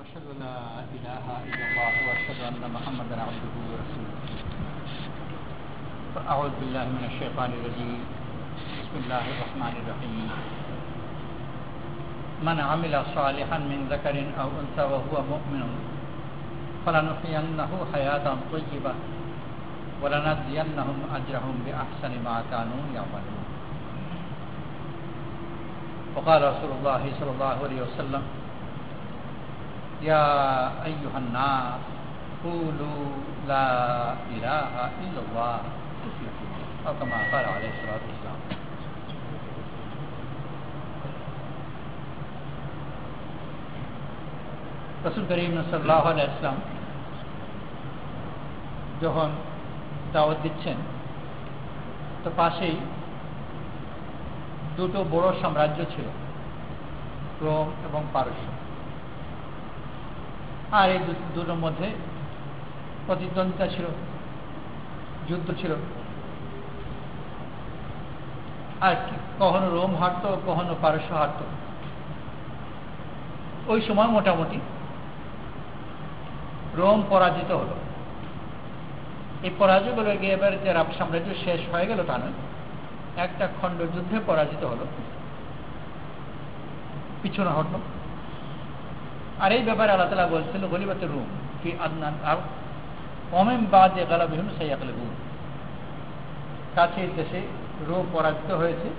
وأشهد أن لا إله إلا الله وأشهد أن محمدا عبده ورسوله. فأعوذ بالله من الشيطان الرجيم. بسم الله الرحمن الرحيم. من عمل صالحا من ذكر أو أنثى وهو مؤمن فلنحيينه حياة طيبة ولنجزينهم أجرهم بأحسن ما كانوا يعملون. وقال رسول الله صلى الله عليه وسلم: يا أيها الناس قولوا لا إله إلا الله تفلحون، أو كما قال عليه الصلاة والسلام. রাসূল করিম সাল্লাল্লাহু আলাইহি ওয়াসাল্লাম যখন দাওয়াত দিচ্ছেন, তো পাশেই দুটো বড় সাম্রাজ্য ছিল, রোম এবং পারস্য। আর এই দুটোর মধ্যে প্রতিদ্বন্দ্বিতা ছিল, যুদ্ধ ছিল। আর কখনো রোম হারত, কখনো পারস্য হারত। ওই সময় মোটামুটি রোম পরাজিত হলো। এই পরাজয়গুলো গিয়ে এবার যে আরব সাম্রাজ্য শেষ হয়ে গেল তা নয়, একটা খণ্ড যুদ্ধে পরাজিত হলো, পিছনে হটল। আর এই ব্যাপারে আল্লাহ তাআলা বলছিল গলিবাতে রুম ফি আদনান আর ওমিন বাদে গালাবিহুম সাইয়াগলিবুন। কাছের দেশে রোম পরাজিত হয়েছে,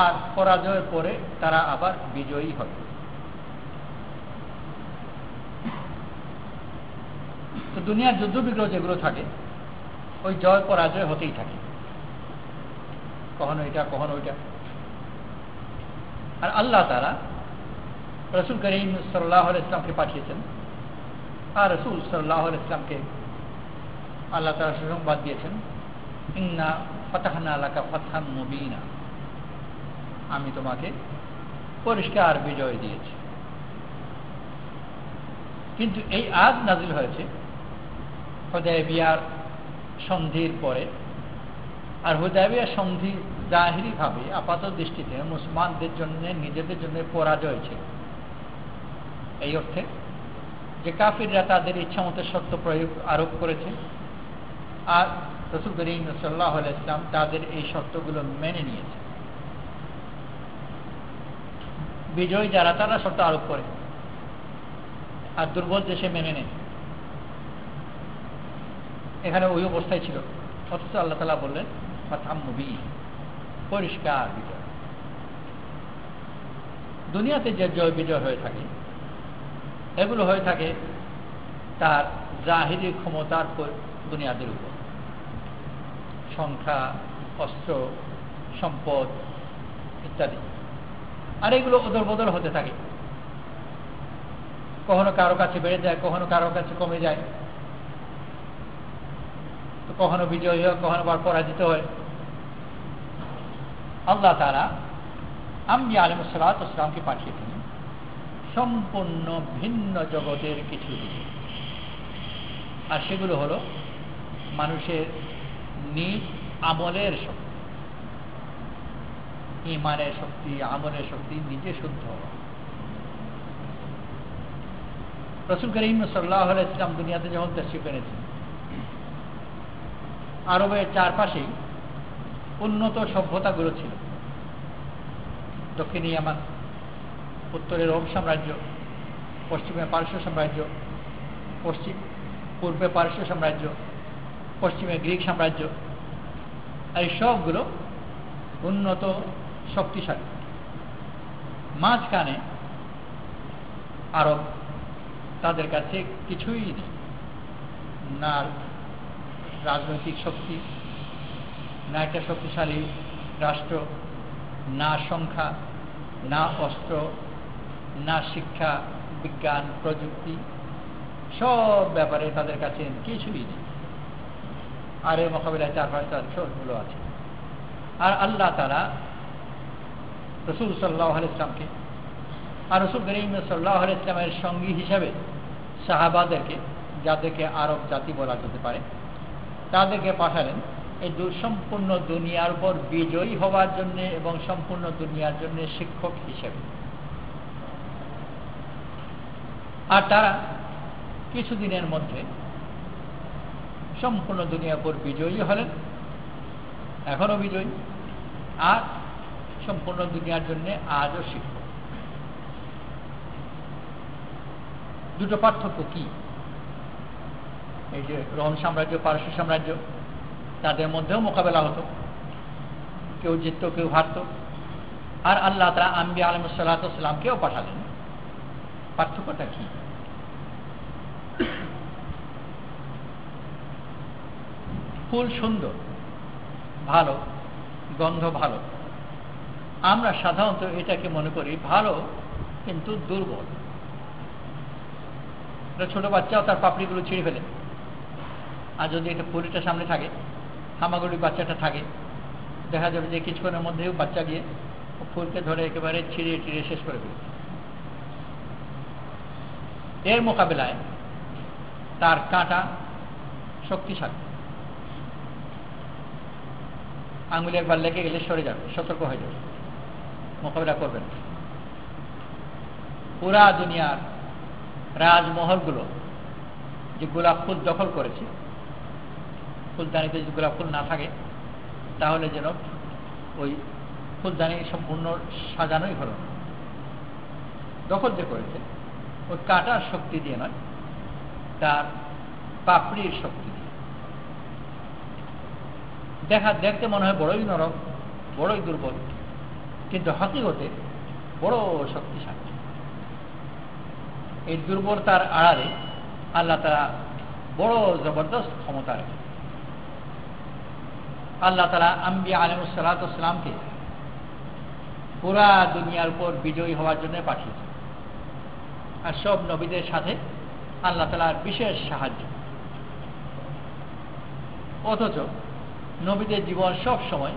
আর পরাজয়ের পরে তারা আবার বিজয়ী হবে। তো দুনিয়ার যুদ্ধ বিগ্রহ যেগুলো থাকে, ওই জয় পরাজয় হতেই থাকে, কখনো এটা কখনো ওইটা। আর আল্লাহ তাআলা রাসূল করিম সাল্লাল্লাহু আলাইহি ওয়াসাল্লামকে পাঠিয়েছেন, আর রাসূল সাল্লাল্লাহু আলাইহি ওয়াসাল্লামকে আল্লাহ তাআলা সুসংবাদ দিয়েছেন, ইন্না ফাতাহনা লাকা ফাতহাম মুবিনা, আমি তোমাকে পরিষ্কার বিজয় দিয়েছি। কিন্তু এই আয়াত নাযিল হয়েছে হুদায়বিয়ার সন্ধির পরে। আর হুদায়বিয়া সন্ধি জাহিরিভাবে আপাত দৃষ্টিতে মুসলমানদের জন্য, নিজেদের জন্য পরাজয় ছিল। এই অর্থে যে কাফিররা তাদের ইচ্ছামতো শর্ত প্রয়োগ আরোপ করেছে, আর রাসূল করিম সাল্লাল্লাহু আলাইহি ওয়াসাল্লাম তাদের এই শর্তগুলো মেনে নিয়েছে। বিজয় যারা, তারা শর্ত আরোপ করে, আর দুর্বল দেশে মেনে নেয়। এখানে ওই অবস্থায় ছিল, অথচ আল্লাহ তাআলা বললেন ফাতহাম মুবিন, পরিষ্কার বিজয়। দুনিয়াতে যে জয় বিজয় হয়ে থাকে, এগুলো হয়ে থাকে তার জাহিরি ক্ষমতার বুনিয়াদের উপর। সংখ্যা, অস্ত্র, সম্পদ ইত্যাদি। আর এগুলো ওদর বদল হতে থাকে, কখনো কারো কাছে বেড়ে যায়, কখনো কারো কাছে কমে যায়। তো কখনো বিজয়ী হয়, কখনো আবার পরাজিত হয়। আল্লাহ তাআলা আম্বিয়া আলাইহিস সালাতু ওয়াস সালামকে পাঠিয়েছেন সম্পূর্ণ ভিন্ন জগতের কিছু দিকে। আর সেগুলো হলো মানুষের নিজ আমলের শক্তি, ঈমানের শক্তি, আমলের শক্তি, নিজে শুদ্ধ হওয়া। রাসূল করিম সাল্লাল্লাহু আলাইহি ওয়াসাল্লাম দুনিয়াতে যখন তাশরীফ এনেছেন, আরবের চারপাশেই উন্নত সভ্যতাগুলো ছিল। দক্ষিণে ইয়ামান, উত্তরে রোম সাম্রাজ্য, পশ্চিমে পারস্য সাম্রাজ্য, পূর্বে পারস্য সাম্রাজ্য, পশ্চিমে গ্রিক সাম্রাজ্য। এই সবগুলো উন্নত, শক্তিশালী। মাঝখানে আরব, তাদের কাছে কিছুই নেই, না রাজনৈতিক শক্তি, না একটা শক্তিশালী রাষ্ট্র, না সংখ্যা, না অস্ত্র, না শিক্ষা, বিজ্ঞান, প্রযুক্তি, সব ব্যাপারে তাদের কাছে কিছুই নেই। আর এর মোকাবিলায় চার পাঁচটা শর্তগুলো আছে। আর আল্লাহ তাআলা রাসূল সাল্লাল্লাহু আলাইহি ওয়াসাল্লামকে, আর রাসূল করিম সাল্লাল্লাহু আলাইহি ওয়াসাল্লামের সঙ্গী হিসাবে সাহাবাদেরকে, যাদেরকে আরব জাতি বলা যেতে পারে, তাদেরকে পাঠালেন এই সম্পূর্ণ দুনিয়ার উপর বিজয়ী হওয়ার জন্য এবং সম্পূর্ণ দুনিয়ার জন্য শিক্ষক হিসেবে। আর তারা কিছুদিনের মধ্যে সম্পূর্ণ দুনিয়ার উপর বিজয়ী হলেন, এখনো বিজয়ী, আর সম্পূর্ণ দুনিয়ার জন্য আজও শিক্ষক। দুটো পার্থক্য কি? এই যে রোম সাম্রাজ্য, পারস্য সাম্রাজ্য, তাদের মধ্যেও মোকাবেলা হতো, কেউ জিতত কেউ হারত, আর আল্লাহ তাআলা আম্বিয়া আলাইহিস সালাতু ওয়াস সালামকেও পাঠালেন। পার্থক্যটা কি? ফুল সুন্দর, ভালো, গন্ধ ভালো, আমরা সাধারণত এটাকে মনে করি ভালো কিন্তু দুর্বল। ছোট বাচ্চাও তার পাপড়িগুলো ছিঁড়ে ফেলে, আর যদি এটা ফুলটা সামনে থাকে, হামাগুড়ি বাচ্চাটা থাকে, দেখা যাবে যে কিছুক্ষণের মধ্যেও বাচ্চা গিয়ে ফুলকে ধরে একেবারে ছিঁড়িয়ে টিড়িয়ে শেষ করে ফেলে। এর মোকাবেলায় তার কাঁটা শক্তিশালী, আঙুলে একবার লেগে গেলে সরে যাবে, সতর্ক হয়ে যাবে, মোকাবেলা করবেন। পুরা দুনিয়ার রাজমহলগুলো যে গোলাপ ফুল দখল করেছে, ফুলদানিতে যদি গোলাপ ফুল না থাকে তাহলে যেন ওই ফুলদানি সম্পূর্ণ সাজানোই হলো না। দখল যে করেছে ওই কাঁটার শক্তি দিয়ে নয়, তার পাপড়ির শক্তি দিয়ে। দেখতে মনে হয় বড়ই নরম, বড়ই দুর্বল, কিন্তু হাকিকতে বড় শক্তিশালী। এই দুর্বলতার আড়ালে আল্লাহ তাআলা বড় জবরদস্ত ক্ষমতা রাখেন। আল্লাহ তাআলা আম্বিয়া আলাইহিস সালাতু ওয়াস সালামকে পুরা দুনিয়ার উপর বিজয়ী হওয়ার জন্য পাঠিয়েছেন, আর সব নবীদের সাথে আল্লাহ তাআলার বিশেষ সাহায্য। অথচ নবীদের জীবন সব সময়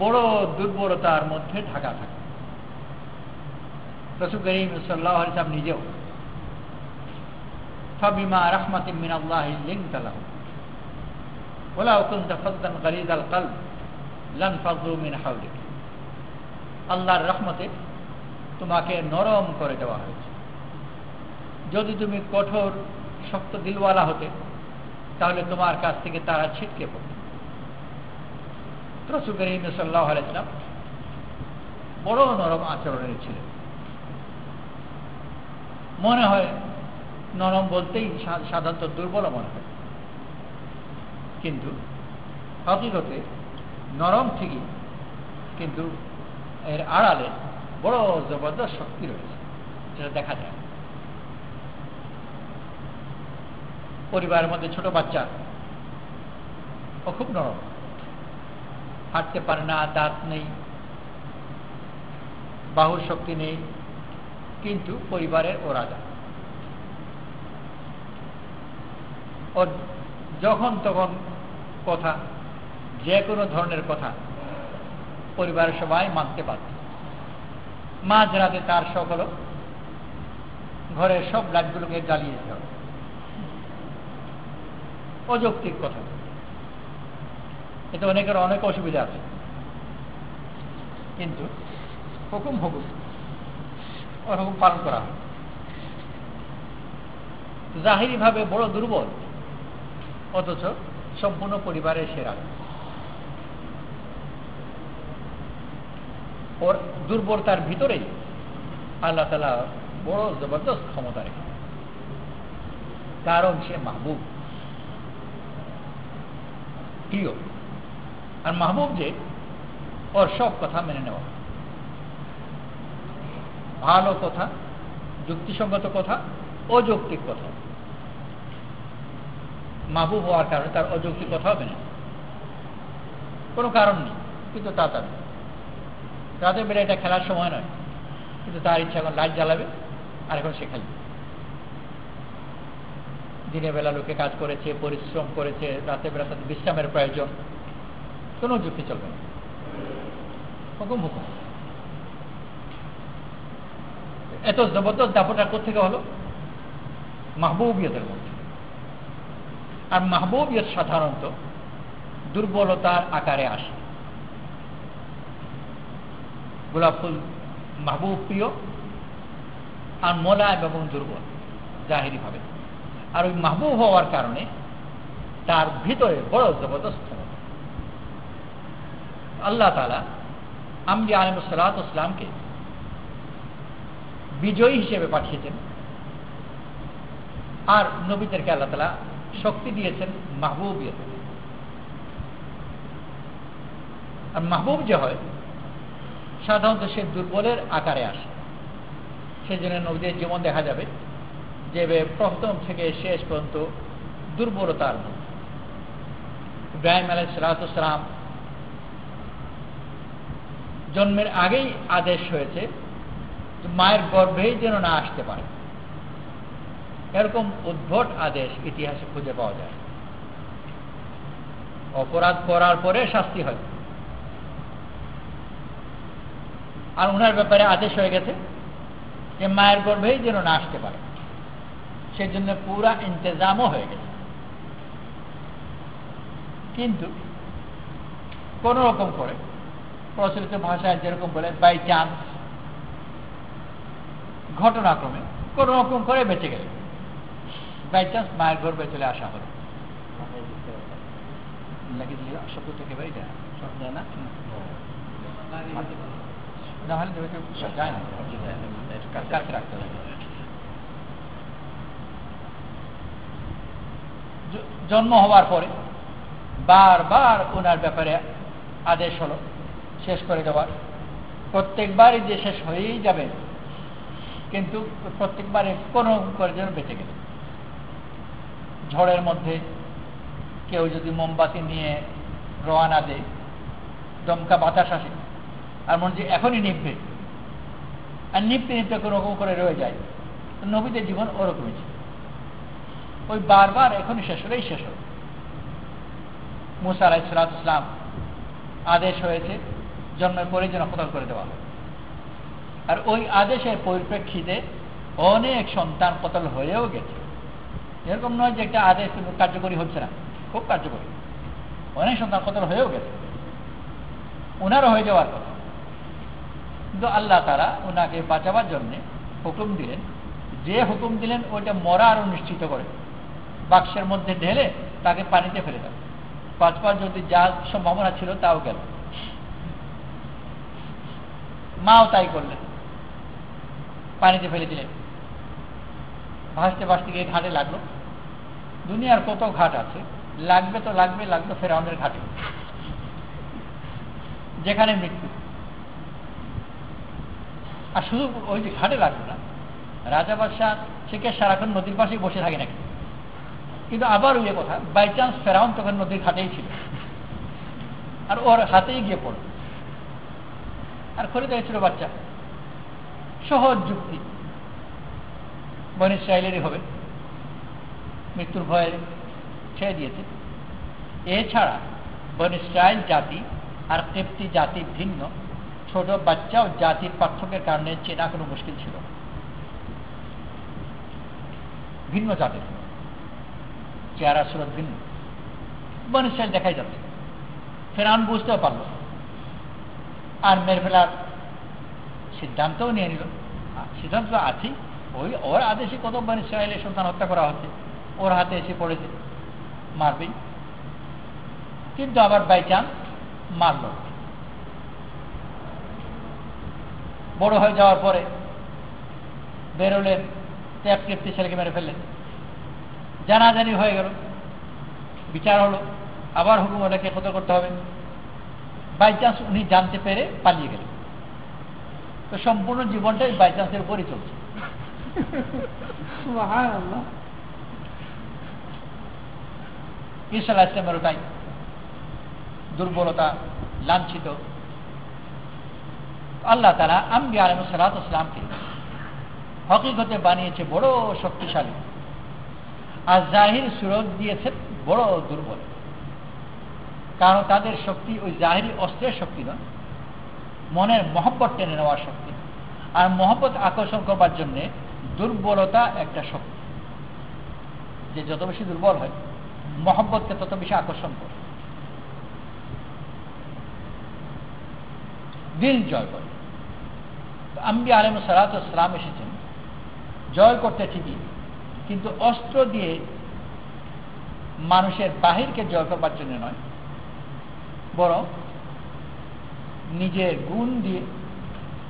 বড় দুর্বলতার মধ্যে ঢাকা থাকে। রাসূল করিম সাল্লাল্লাহু আলাইহি ওয়াসাল্লাম নিজেও ফাবিমা রাহমাতিন মিনাল্লাহি লিনতা লাহুম ওয়ালাউ কুনতা ফাদ্দান গালিযাল কলব লানফাযু মিন হাওলিক। আল্লাহর রহমতে তোমাকে নরম করে দেওয়া হয়েছে। যদি তুমি কঠোর শক্ত দিলওয়ালা হতে তাহলে তোমার কাছ থেকে তারা ছিটকে পড়ত। রাসূল করিম সাল্লাল্লাহু আলাইহি ওয়াসাল্লাম বড় নরম আচরণের ছিলেন। মনে হয় নরম বলতেই সাধারণত দুর্বল মনে হয়, কিন্তু হাকিকতে নরম ঠিকই, কিন্তু এর আড়ালে বড় জবরদস্ত শক্তি রয়েছে, যেটা দেখা যায়। পরিবারের মধ্যে ছোট বাচ্চা ও খুব নরম, হাঁটতে পারে না, দাঁত নেই, বাহুর শক্তি নেই, কিন্তু পরিবারের ও রাজা। ওর যখন তখন কথা, যে কোনো ধরনের কথা পরিবারের সবাই মানতে পারত। মাঝরাতে তার শখ হলো ঘরের সব লাইটগুলোকে জ্বালিয়ে দিতে হবে। অযৌক্তিক কথা, এতে অনেকের অনেক অসুবিধা আছে, কিন্তু হুকুম ওরকম পালন করা হয়। জাহিরি ভাবে বড় দুর্বল, অথচ সম্পূর্ণ পরিবারের সেরা। ওর দুর্বলতার ভিতরেই আল্লাহ তাআলা বড় জবরদস্ত ক্ষমতা রেখে, কারণ সে মাহবুব, প্রিয়। আর মাহবুব যে ওর সব কথা মেনে নেওয়া, ভালো কথা, যুক্তিসঙ্গত কথা, অযৌক্তিক কথা। মাহবুব হওয়ার কারণে তার অযৌক্তিক কথা হবে না, কোনো কারণ নেই, কিন্তু তাড়াতাড়ি রাতের বেলা এটা খেলার সময় নয়, কিন্তু তার ইচ্ছা এখন লাইট জ্বালাবে আর এখন সে খেলবে। দিনের বেলা লোকে কাজ করেছে, পরিশ্রম করেছে, রাতের বেলা তাদের বিশ্রামের প্রয়োজন, কোনো যুক্তি চলবে না, হুকুম। এত জবরদস্ত দাপটা কোথেকে হলো? মাহবুবিয়তের মধ্যে। আর মাহবুবিয়ত সাধারণত দুর্বলতার আকারে আসে। গোলাপ ফুল মাহবুব প্রিয়, আর মোলায়েম এবং দুর্বল জাহিরি ভাবে। আর ওই মাহবুব হওয়ার কারণে তার ভিতরে বড় জবরদস্ত আল্লাহ তাআলা আম্বিয়া আলাইহিস সালাতু ওয়াস সালামকে বিজয়ী হিসেবে পাঠিয়েছেন, আর নবীদেরকে আল্লাহ তাআলা শক্তি দিয়েছেন মাহবুবিয়ত। আর মাহবুব যে হয় সাধারণত সে দুর্বলের আকারে আসে, সেজন্য নবীদের জীবন দেখা যাবে যে প্রথম থেকে শেষ পর্যন্ত দুর্বলতার মধ্যে। ইব্রাহিম আলাইহিস সালাতু ওয়াস সালাম জন্মের আগেই আদেশ হয়েছে যে মায়ের গর্ভেই যেন না আসতে পারে। এরকম উদ্ভট আদেশ ইতিহাসে খুঁজে পাওয়া যায়। অপরাধ করার পরে শাস্তি হয়, আর ওনার ব্যাপারে আদেশ হয়ে গেছে যে মায়ের গর্ভেই যেন না আসতে পারে, সেজন্য পুরা ইন্তজামও হয়ে গেছে। কিন্তু কোন রকম করে, প্রচলিত ভাষায় যেরকম বলে বাই চান্স, ঘটনাক্রমে কোন রকম করে বেঁচে গেল, বাই চান্স মায়ের গর্ভে চলে আসা হলো। শব্দ থেকে বাড়িটা সব যায় না, যায় না, কাছে রাখতে হবে। জন্ম হওয়ার পরে বারবার ওনার ব্যাপারে আদেশ হলো শেষ করে দেওয়ার। প্রত্যেকবারই যে শেষ হয়েই যাবে, কিন্তু প্রত্যেকবারে কোনো করে যেন বেঁচে গেল। ঝড়ের মধ্যে কেউ যদি মোমবাতি নিয়ে রওনা দেয়, দমকা বাতাস আসে, আর মনে হয় এখনই নিভবে, আর নিভতে নিভতে কোনো রকম করে রয়ে যায়। নবীদের জীবন ওরকমই ছিল, ওই বারবার এখনই শেষ হলেই শেষ হল। মুসা আলাইহিস সালাতু ওয়াস সালাম আদেশ হয়েছে জন্মের পরে যেন কতল করে দেওয়া হয়, আর ওই আদেশের পরিপ্রেক্ষিতে অনেক সন্তান কতল হয়েও গেছে। এরকম নয় যে একটা আদেশ কার্যকরী হচ্ছে না, খুব কার্যকরী। অনেক সন্তান কতল হয়েও গেছে, ওনারও হয়ে যাওয়ার কথা। কিন্তু আল্লাহ তাআলা ওনাকে বাঁচাবার জন্য হুকুম দিলেন, যে হুকুম দিলেন ওইটা মরা আরো নিশ্চিত করে বাক্সের মধ্যে ঢেলে তাকে পানিতে ফেলে দেয়। 5 বার যদি যা সম্ভাবনা ছিল তাও গেল। মাও তাই করলেন, পানিতে ফেলে দিলেন। ভাসতে ভাসতে গিয়ে ঘাটে লাগলো। দুনিয়ার কত ঘাট আছে, লাগবে তো লাগবে ফেরাউনের ঘাটে, যেখানে মৃত্যু। আর শুধু ওই যে ঘাটে লাগবে না, রাজা বাদশাহ থেকে সারাক্ষণ নদীর পাশেই বসে থাকে নাকি। কিন্তু আবার ওই কথা, বাই চান্স ফেরাউন তখন নদীর ঘাটেই ছিল, আর ওর হাতেই গিয়ে পড়ল, আর খলিদ ছিল বাচ্চা। সহজ যুক্তি, বনী ইসরাঈলেরই হবে, মৃত্যুর ভয়ে ছেড়ে দিয়েছে। এছাড়া বনী ইসরাঈল জাতি আর কিপ্তি জাতি ভিন্ন, ছোট বাচ্চা ও জাতির পার্থক্যের কারণে চেনা কোনো মুশকিল ছিল। ভিন্ন জাতির চেহারা সুরত ভিন্ন, বনী ইসরাঈল দেখাই যাচ্ছে। ফেরাউন বুঝতেও পারল, আর মেরে ফেলার সিদ্ধান্তও নিয়ে নিল। সিদ্ধান্ত আছেই, ওই ওর আদেশে কত বনী ইসরাঈলের সন্তান হত্যা করা হচ্ছে, ওর হাতে এসে পড়েছে, মারবেই। কিন্তু আবার বাই চান্স মারল। বড় হয়ে যাওয়ার পরে বেরোলেন, ত্যাগ কীর্তি ছেলেকে মেরে ফেললেন। জানাজানি হয়ে গেল, বিচার হলো, আবার হুকুম ওটাকে কতল করতে হবে। বাই চান্স উনি জানতে পেরে পালিয়ে গেলেন। তো সম্পূর্ণ জীবনটাই বাই চান্সের উপরই চলছে। ঈসা আলাইহিস সালামেরও তাই, দুর্বলতা, লাঞ্ছিত। আল্লাহ তাআলা আম্বিয়া আলাইহিস সালাতু ওয়াস সালামকে হকিকতে বানিয়েছে বড় শক্তিশালী, আর জাহির সুরত দিয়েছে বড় দুর্বল। কারণ তাদের শক্তি ওই জাহিরি অস্ত্রের শক্তি নয়, মনের মহব্বত টেনে নেওয়ার শক্তি। আর মহব্বত আকর্ষণ করবার জন্য দুর্বলতা একটা শক্তি, যে যত বেশি দুর্বল হয় মহব্বতকে তত বেশি আকর্ষণ করে, দিল জয় করে। আম্বিয়া আলাইহিস সালাতু ওয়াস সালাম এসেছেন জয় করতে ঠিকই, কিন্তু অস্ত্র দিয়ে মানুষের বাহিরকে জয় করবার জন্য নয়, বরং নিজের গুণ দিয়ে,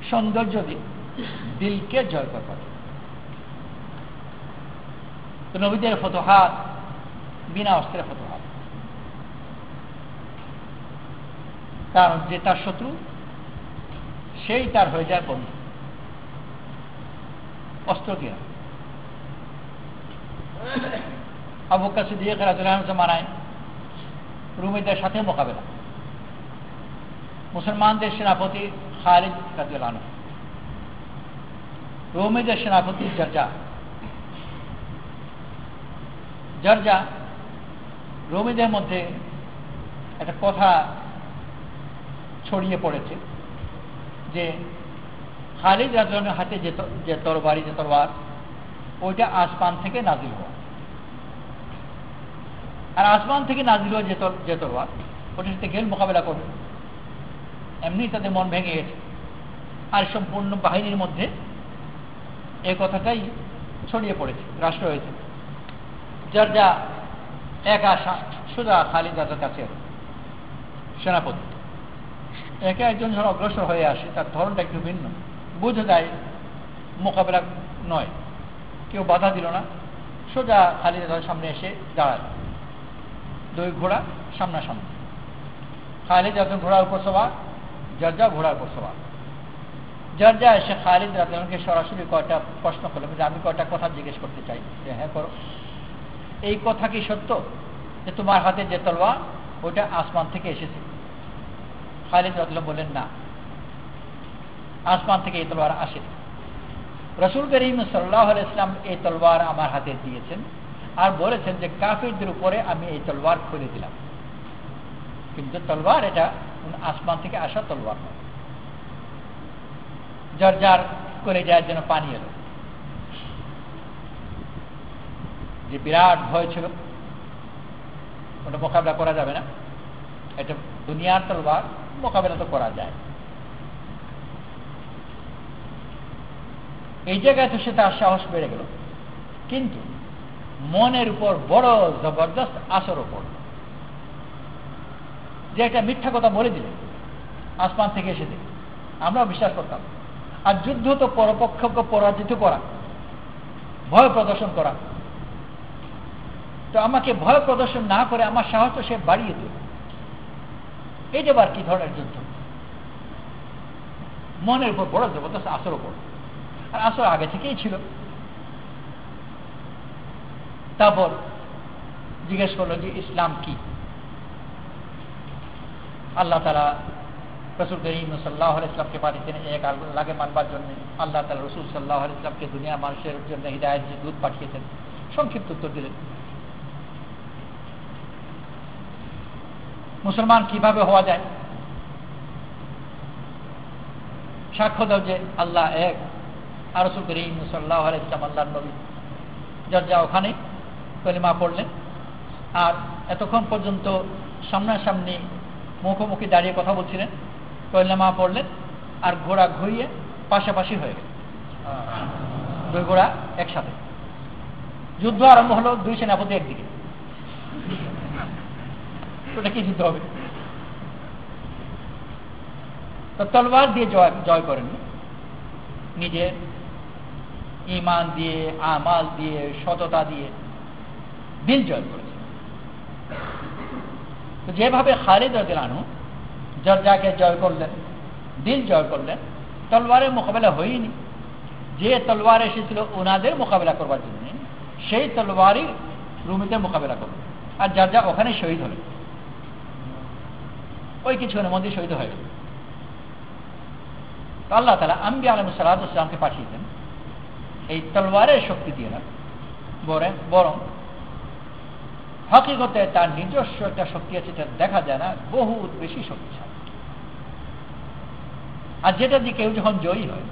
সৌন্দর্য দিয়ে দিলকে জয় করবার। তো নবীদের ফতোহাত বিনা অস্ত্রের ফতোহাত, কারণ যে তার শত্রু সেই তার হয়ে যায় বন্ধু, অস্ত্র দিয়ে। আবু বকর সিদ্দিক রাদিয়াল্লাহু আনহু জামানায় রুমীদের সাথে মোকাবেলা, মুসলমানদের সেনাপতি খালিদ রাদিয়াল্লাহু আনহু, রুমীদের সেনাপতি জারজা। রুমীদের মধ্যে একটা কথা ছড়িয়ে পড়েছে যে খালিদ রাদিয়াল্লাহু আনহুর হাতে যে তরবার ওইটা আসমান থেকে নাজিল হওয়া, আর আসমান থেকে নাজিল হওয়া যে তরবার ওটার সাথে গেল মোকাবেলা করবে। এমনি তাদের মন ভেঙে গেছে, আর সম্পূর্ণ বাহিনীর মধ্যে এই কথাটাই ছড়িয়ে পড়েছে, রাষ্ট্র হয়েছে। যার যা এক আশা সোজা খালিদ রাজার কাছে সেনাপতি, একে একজন যখন অগ্রসর হয়ে আসে তার ধরনটা একটু ভিন্ন, বুঝে যায় মোকাবেলা নয়। কেউ বাধা দিল না, সোজা খালিদ রাজার সামনে এসে দাঁড়ায়, দুই ঘোড়া সামনাসামনি। খালিদ রাজন ঘোড়ার উপর সবার, জারজা ঘোড়ার উপর সবার। জারজা এসে খালিদ রাজনকে সরাসরি কয়টা প্রশ্ন করলেন যে আমি কয়টা কথা জিজ্ঞেস করতে চাই। যে হ্যাঁ করো। এই কথা কি সত্য যে তোমার হাতে যে তলোয়ার ওটা আসমান থেকে এসেছে? খালিদ রাদিয়াল্লাহু বললেন না, আসমান থেকে এই তলোয়ার আসে। রাসূল করিম সাল্লাল্লাহু আলাইহি ওয়াসাল্লাম এই তলোয়ার আমার হাতে দিয়েছেন আর বলেছেন যে কাফিরদের উপরে আমি এই তলোয়ার খুলে দিলাম, কিন্তু তলোয়ার এটা আসমান থেকে আসা তলোয়ার নয়। যার করে যায় যেন পানি এলো, যে বিরাট ভয় ছিল ওটা মোকাবেলা করা যাবে না, এটা দুনিয়ার তলোয়ার, মোকাবেলা তো করা যায়। এই জায়গায় তো সে তার সাহস বেড়ে গেল, কিন্তু মনের উপর বড় জবরদস্ত আসর পড়ল যে একটা মিথ্যা কথা বলে দিলে আসমান থেকে এসে দিল, আমরাও বিশ্বাস করতাম। আর যুদ্ধ তো পরপক্ষকে পরাজিত করা, ভয় প্রদর্শন করা। তো আমাকে ভয় প্রদর্শন না করে আমার সাহস তো সে বাড়িয়ে দিল। এইটা আবার কি ধরনের যুদ্ধ? মনের উপর বড় জবরদস্ত আসরও পড়ল, আর আসর আগে থেকেই ছিল। তারপর জিজ্ঞেস করলো যে ইসলাম কি? আল্লাহ তাআলা রাসূল করিম সাল্লাল্লাহু আলাইহি ওয়াসাল্লামকে পাঠিয়েছেন এক আল্লাহকে মানবার জন্য। আল্লাহ তাআলা রাসূল সাল্লাল্লাহু আলাইহি ওয়াসাল্লামকে দুনিয়ার মানুষের জন্য হিদায়াতের দূত পাঠিয়েছেন। সংক্ষিপ্ত উত্তর দিলেন। মুসলমান কিভাবে হওয়া যায়? সাক্ষ্য দাও যে আল্লাহ এক আর রাসূল করিম সাল্লাল্লাহু আলাইহি ওয়াসাল্লাম আল্লাহর নবী। যা ওখানে কলিমা পড়লেন, আর এতক্ষণ পর্যন্ত সামনাসামনি মুখোমুখি দাঁড়িয়ে কথা বলছিলেন, কলিমা পড়লেন আর ঘোড়া ঘুরিয়ে পাশাপাশি হয়ে গেল, দুই ঘোড়া একসাথে। যুদ্ধ আরম্ভ হলো, দুই সেনাপতি একদিকে। ওটা কি যুদ্ধ হবে? তো তলোয়ার দিয়ে জয় করেননি, নিজের ঈমান দিয়ে, আমাল দিয়ে, সততা দিয়ে দিল জয় করেছে। তো যেভাবে খালিদ রাদিয়াল্লাহু আনহু জারজাকে জয় করলেন, দিল জয় করলেন, তলোয়ারের মোকাবেলা হয়নি। যে তলোয়ার এসেছিল ওনাদের মোকাবেলা করবার জন্য, সেই তলোয়ারই রুমীদের মোকাবেলা করবে। আর জারজা ওখানে শহীদ হলেন, ওই কিছুক্ষণের মধ্যে শহীদ হয়ে গেল। আল্লাহ তাআলা আম্বিয়া আলাইহিস সালাতু ওয়াস সালামকে পাঠিয়েছেন এই তলোয়ারের শক্তি দিয়ে না, বরং হকিকতে তার নিজস্ব একটা শক্তি আছে, এটা দেখা যায় না, বহুত বেশি শক্তিশালী। আর যেটা দিয়ে কেউ যখন জয়ী হয়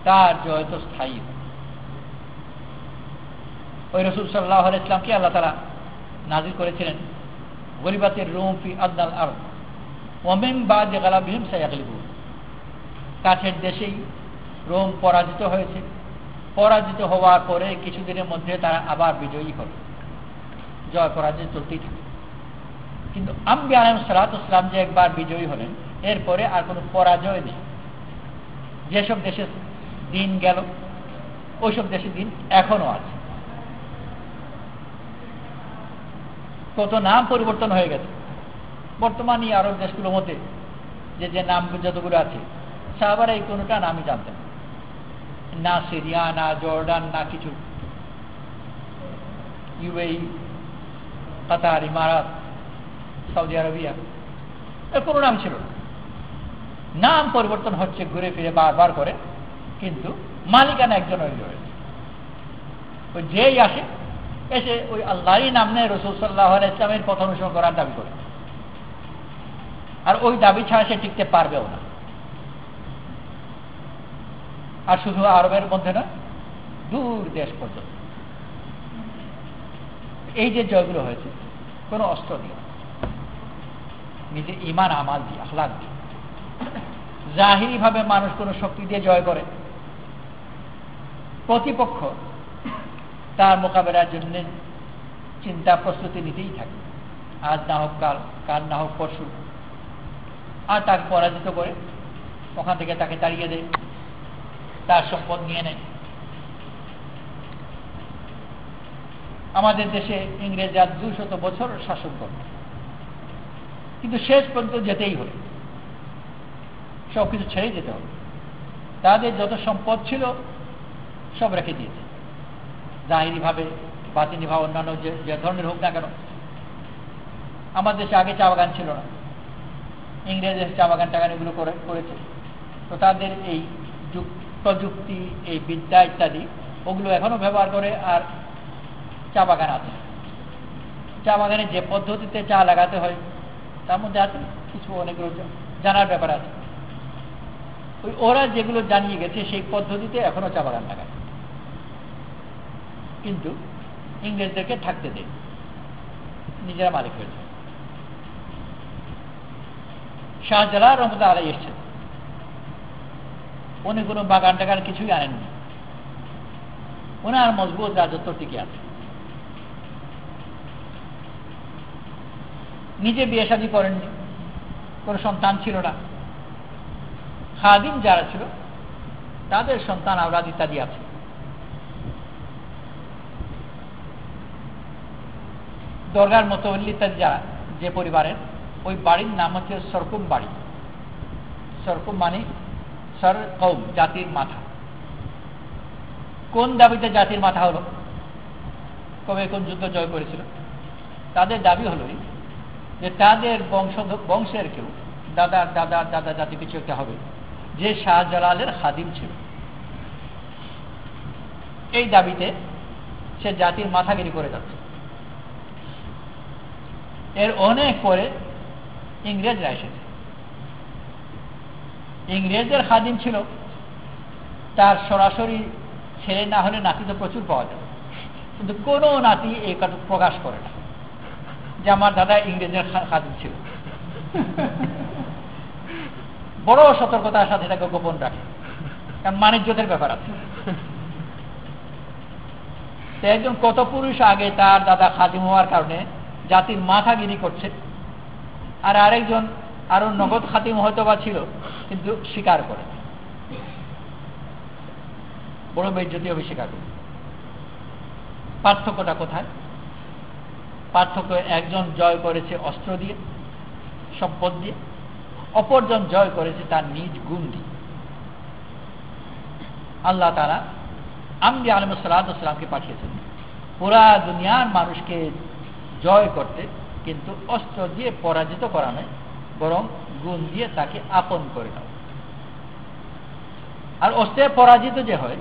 তার জয় তো স্থায়ী হয়। ওই রাসূল সাল্লাল্লাহু আলাইহি ওয়াসাল্লামকে আল্লাহ তাআলা নাযিল করেছিলেন গলিবাতির রূম ফি আদনাল আরদ ওয়া মিন বাদি গালাবিহিম সায়াগলিবুন। কাছের দেশেই রোম পরাজিত হয়েছে, পরাজিত হওয়ার পরে কিছুদিনের মধ্যে তারা আবার বিজয়ী হল, জয় পরাজয় চলতেই থাকে। কিন্তু আম্বিয়া আলাইহিস সালাতু ওয়াস সালাম যে একবার বিজয়ী হলেন, এরপরে আর কোনো পরাজয় নেই। যেসব দেশে দিন গেল ওইসব দেশে দিন এখনো আছে। কত নাম পরিবর্তন হয়ে গেছে। বর্তমানে আরব দেশগুলোর মধ্যে যে যে নাম যতগুলো আছে, সাহাবারা এই কোনোটা নামই জানতেন না, সিরিয়া না জর্ডান না কিছু, ইউএই, কাতার, ইমারাত, সৌদি আরবিয়া, এর কোনো নাম ছিল না। নাম পরিবর্তন হচ্ছে ঘুরে ফিরে বারবার করে, কিন্তু মালিকানা একজন হয়ে রয়েছে। ওই যেই আসে এসে ওই আল্লাহরই নাম নেয়, রাসূল সাল্লাল্লাহু আলাইহি ওয়াসাল্লামের পথ অনুসরণ করার দাবি করে, আর ওই দাবি ছাড়া সে টিকতে পারবেও না। আর শুধু আরবের মধ্যে না, দূর দেশ পর্যন্ত এই যে জয়গুলো হয়েছে কোনো অস্ত্র দিয়ে, নিজে ঈমান আমাল দিয়ে, আখলাক দিয়ে। জাহিরি ভাবে মানুষ কোনো শক্তি দিয়ে জয় করে, প্রতিপক্ষ তার মোকাবেলার জন্য চিন্তা প্রস্তুতি নিতেই থাকে, আজ না হোক কাল, কাল না হোক পরশু, আর তাকে পরাজিত করে ওখান থেকে তাকে তাড়িয়ে দেয়, তার সম্পদ নিয়ে নেয়। আমাদের দেশে ইংরেজরা 200 বছর শাসন করে, কিন্তু শেষ পর্যন্ত যেতেই হলো, সবকিছু ছেড়ে যেতে হবে। তাদের যত সম্পদ ছিল সব রেখে দিয়েছে, জাহিরি ভাবে বাতিনি ভাবে অন্যান্য যে ধরনের হোক না কেন। আমাদের দেশে আগে চা বাগান ছিল না, ইংরেজের চা বাগান টাগান এগুলো করেছে। তো তাদের এই প্রযুক্তি, এই বিদ্যা ইত্যাদি ওগুলো এখনো ব্যবহার করে, আর চা বাগান আছে। চা বাগানে যে পদ্ধতিতে চা লাগাতে হয় তার মধ্যে আছে কিছু অনেকগুলো জানার ব্যাপার আছে। ওই ওরা যেগুলো জানিয়ে গেছে সেই পদ্ধতিতে এখনো চা বাগান লাগায়, কিন্তু ইংরেজদেরকে থাকতে দেয়, নিজেরা মালিক হয়েছে। শাহজালাল রহমতুল্লাহ আলাইহি এসেছেন, উনি কোনো বাগান টাগান কিছুই আনেননি, ওনার মজবুত রাজত্ব টিকে আছে। নিজে বিয়ে শাদী করেননি, কোনো সন্তান ছিল না, খাদিম যারা ছিল তাদের সন্তান আওলাদ ইত্যাদি আছে। দরগার মোতাবল্লি ইত্যাদি যারা, যে পরিবারের, ওই বাড়ির নাম হচ্ছে সরকুম বাড়ি। সরকুম মানে সর কৌম, জাতির মাথা। কোন দাবিতে জাতির মাথা হলো? কবে কোন যুদ্ধ জয় করেছিল? তাদের দাবি হলো যে তাদের বংশের কেউ, দাদা দাদা দাদা জাতি কিছু একটা হবে, যে শাহজালালের খাদিম ছিল। এই দাবিতে সে জাতির মাথাগিরি করে যাচ্ছে। এর অনেক পরে ইংরেজরা এসেছে। ইংরেজদের খাদিম ছিল, তার সরাসরি ছেলে না হলে নাতি তো প্রচুর পাওয়া যাবে, কিন্তু কোনো নাতি এই কথা প্রকাশ করে না যে আমার দাদা ইংরেজের খাদিম ছিল। বড় সতর্কতার সাথে তাকে গোপন রাখে, কারণ মানিজ্যতের ব্যাপার আছে। একজন কত পুরুষ আগে তার দাদা খাদিম হওয়ার কারণে জাতির মাথাগিরি করছে, আর আরেকজন আরো নগদ খাদিম হয়তো বা ছিল কিন্তু স্বীকার করে, বড় বেজ্জতি হবে স্বীকার করে। পার্থক্যটা কোথায়? পার্থক্য, একজন জয় করেছে অস্ত্র দিয়ে, সম্পদ দিয়ে, অপরজন জয় করেছে তার নিজ গুণ দিয়ে। আল্লাহ তাআলা আম্বিয়া আলাইহিস সালাতু ওয়াস সালামকে পাঠিয়েছেন পুরা দুনিয়ার মানুষকে জয় করতে, কিন্তু অস্ত্র দিয়ে পরাজিত করা নয়, বরং গুণ দিয়ে তাকে আপন করে নাও। আর অস্ত্রে পরাজিত যে হয়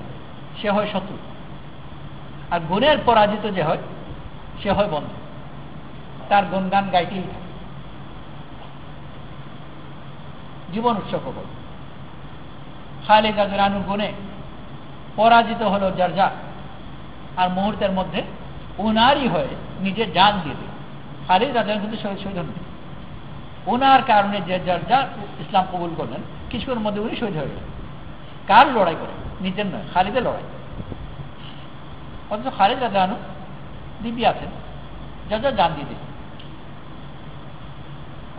সে হয় শত্রু, আর গুণের পরাজিত যে হয় সে হয় বন্ধু, তার গুণগান গাইতেই থাকে, জীবন উৎসর্গ করে। খালিদ রাদিয়াল্লাহু আনহু গুণে পরাজিত হলো জারজা, আর মুহূর্তের মধ্যে উনারই হয়ে নিজের জান দিয়ে দিল। খালিদ রাদিয়াল্লাহু আনহু কিন্তু শহীদ হন, ওনার কারণে যে জারজা ইসলাম কবুল করলেন, কিছুক্ষণের মধ্যে উনি শহীদ হয়ে গেলেন। কার লড়াই করে? নিজের নয়, খালিদের লড়াই। অথচ খালিদ রাদিয়াল্লাহু আনহু দিব্যি আছেন, যা জান দিয়ে দিন।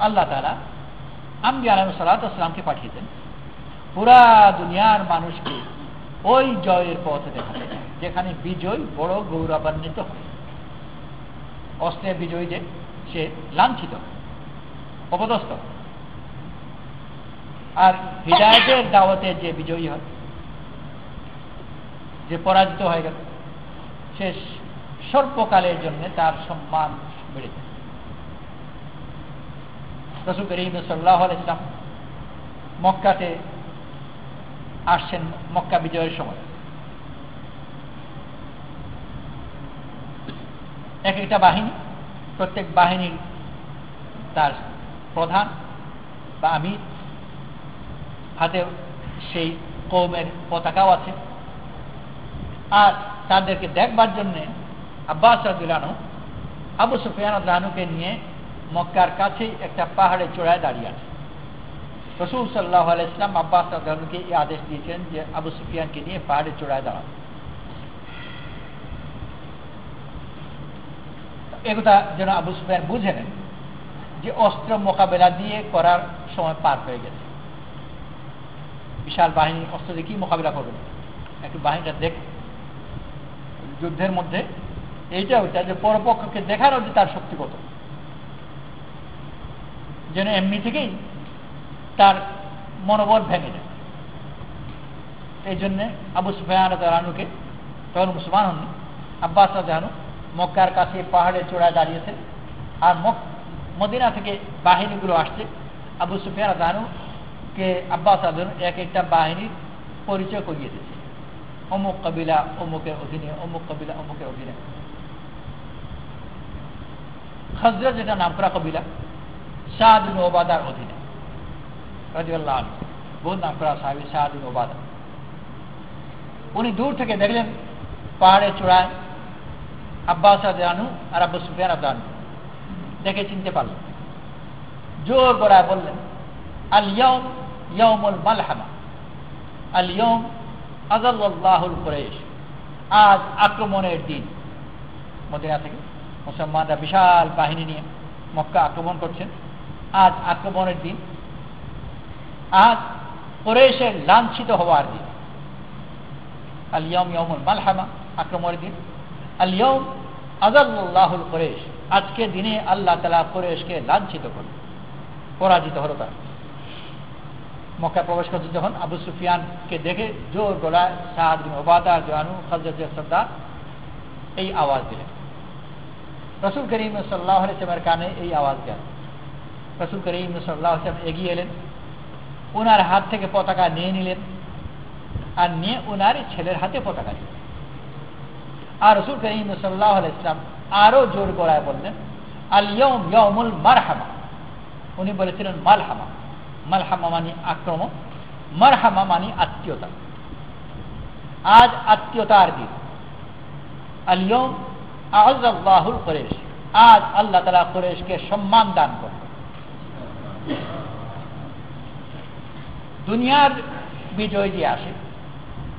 আল্লাহ তাআলা আম্বিয়া আলাইহিস সালাতু ওয়াস সালামকে পাঠিয়েছেন পুরা দুনিয়ার মানুষকে ওই জয়ের পথে দেখাতে, যেখানে বিজয় বড় গৌরবান্বিত হয়। অস্ত্রের বিজয়ী যে সে লাঞ্ছিত, অপদস্থ, আর হিদায়াতের দাওয়াতে যে বিজয়ী হয়, যে পরাজিত হয়ে গেল, সে স্বল্পকালের জন্য তার সম্মান বেড়ে যায়। রাসূল করিম সাল্লাল্লাহু আলাইহি ওয়াসাল্লাম মক্কাতে আসছেন মক্কা বিজয়ের সময়। এক একটা বাহিনী, প্রত্যেক বাহিনীর তার প্রধান বা আমির, হাতে সেই কওমের পতাকাও আছে। আর তাদেরকে দেখবার জন্য আব্বাস রাদিয়াল্লাহু আনহু আবু সুফিয়ান রাদিয়াল্লাহু আনহুকে নিয়ে মক্কার কাছেই একটা পাহাড়ে চূড়ায় দাঁড়িয়ে আছে। রাসূল সাল্লাল্লাহু আলাইহি ওয়াসাল্লাম আব্বাস রাদিয়াল্লাহু আনহুকে এই আদেশ দিয়েছেন যে আবু সুফিয়ানকে নিয়ে পাহাড়ের চূড়ায় দাঁড়ান। একথা যেন আবু সুফিয়ান বুঝে নেন যে অস্ত্র মোকাবেলা দিয়ে করার সময় পার হয়ে গেছে। বিশাল বাহিনী অস্ত্র দিয়ে কি মোকাবেলা করবেন? একটু বাহিনীটা দেখ, যুদ্ধের মধ্যে এইটা ওইটা যে পরপক্ষকে দেখানো যে তার শক্তি কত, যেন এমনি থেকেই তার মনোবল ভেঙে যায়। এই জন্যে আবু সুফিয়ান রাদিয়াল্লাহু আনহুকে, তখন মুসলমান হননি, আব্বাস রাদিয়াল্লাহু আনহু মক্কার কাছে পাহাড়ের চূড়ায় দাঁড়িয়েছেন। আর মদিনা থেকে বাহিনীগুলো আসছে। আবু সুফিয়ান রাদিয়াল্লাহু আনহুকে আব্বাস রাদিয়াল্লাহু আনহু এক একটা বাহিনীর পরিচয় করিয়ে দিয়েছে। অমুক কবিলা অমুকের অধীনে, অমুক কবিলা অমুকের অধীনে। খজরত যেটা নাম করা কবিলা সাদ বিন উবাদার অধীনে রাদিয়াল্লাহু আনহু, বহুত নাম করা সাহাবী সাদ বিন উবাদা। উনি দূর থেকে দেখলেন পাহাড়ের চূড়ায় আব্বাস রাদিয়াল্লাহু আনহু আর আবু সুফিয়ান রাদিয়াল্লাহু আনহু, দেখে চিনতে পারলেন। জোর গলায় বললেন, আল ইয়াউম ইয়াউমুল মালহামা, আল ইয়াউম আযাল্লাল্লাহুল কুরাইশ। আজ আক্রমণের দিন। মদিনা থেকে মুসলমানরা বিশাল বাহিনী নিয়ে মক্কা আক্রমণ করছেন। আজ আক্রমণের দিন, আজ কুরাইশের লাঞ্ছিত হওয়ার দিন। আল ইয়াউম ইয়াউমুল মালহামা, আক্রমণের দিন। আল ইয়াউম আযাল্লাল্লাহুল কুরাইশ, আজকের দিনে আল্লাহ তাআলা কুরাইশকে লাঞ্ছিত করলেন, পরাজিত হলো তারা। মক্কা প্রবেশ করছে যখন আবু সুফিয়ানকে দেখে জোর গলায় সাদ বিন উবাদা জানু খজরতের সর্দার এই আওয়াজ দিলেন। রাসূল করিম সাল্লাল্লাহু আলাইহি ওয়াসাল্লামের কানে এই আওয়াজ গেল। রাসূল করিম সাল্লাল্লাহু আলাইহি ওয়াসাল্লাম এগিয়ে এলেন, ওনার হাত থেকে পতাকা নিয়ে নিলেন, আর নিয়ে ওনার ছেলের হাতে পতাকা দিলেন। আর রাসূল করিম সাল্লাল্লাহু আলাইহি ওয়াসাল্লাম আরো জোর গলায় বললেন, আল ইয়াউম ইয়াউমুল মারহামা। উনি বলেছিলেন মালহামা। মালহামা মানে আক্রমণ, মারহামা মানে আত্মীয়তা। আজ আত্মীয়তার দিন। আল ইয়াউম আযাল্লাহুল কুরাইশ, আজ আল্লাহ তাআলা কুরাইশকে সম্মান দান করলেন। দুনিয়ার বিজয় যে আসে,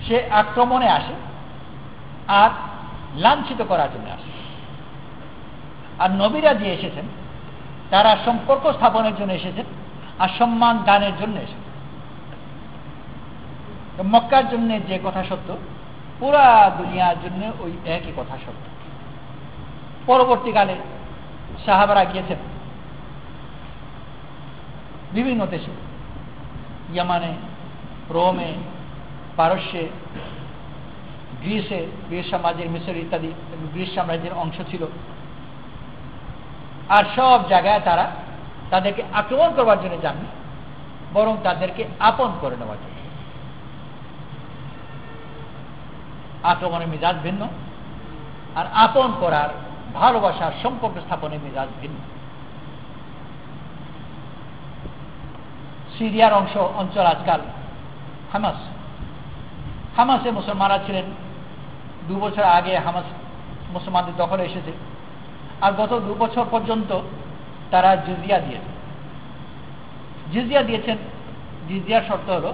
সে আক্রমণে আসে আর লাঞ্ছিত করার জন্য আসে। আর নবীরা যে এসেছেন তারা সম্পর্ক স্থাপনের জন্য এসেছেন আর সম্মান দানের জন্য এসেছেন। মক্কার জন্য যে কথা সত্য, পুরা দুনিয়ার জন্য ওই একই কথা সত্য। পরবর্তীকালে সাহাবারা গিয়েছেন বিভিন্ন দেশে, ইয়ামানে, রোমে, পারস্যে, গ্রিসে, গ্রিস সাম্রাজ্যের মিশর ইত্যাদি গ্রিস সাম্রাজ্যের অংশ ছিল। আর সব জায়গায় তারা তাদেরকে আক্রমণ করবার জন্য যাননি, বরং তাদেরকে আপন করে নেওয়ার জন্য। আক্রমণের মেজাজ ভিন্ন, আর আপন করার, ভালোবাসার সম্পর্ক স্থাপনের মেজাজ ভিন্ন। সিরিয়ার অঞ্চল আজকাল হামাসে মুসলমানরা ছিলেন। 2 বছর আগে হামাস মুসলমানদের দখলে এসেছে, আর গত 2 বছর পর্যন্ত তারা জিজিয়া দিয়েছেন। জিজিয়ার শর্ত হল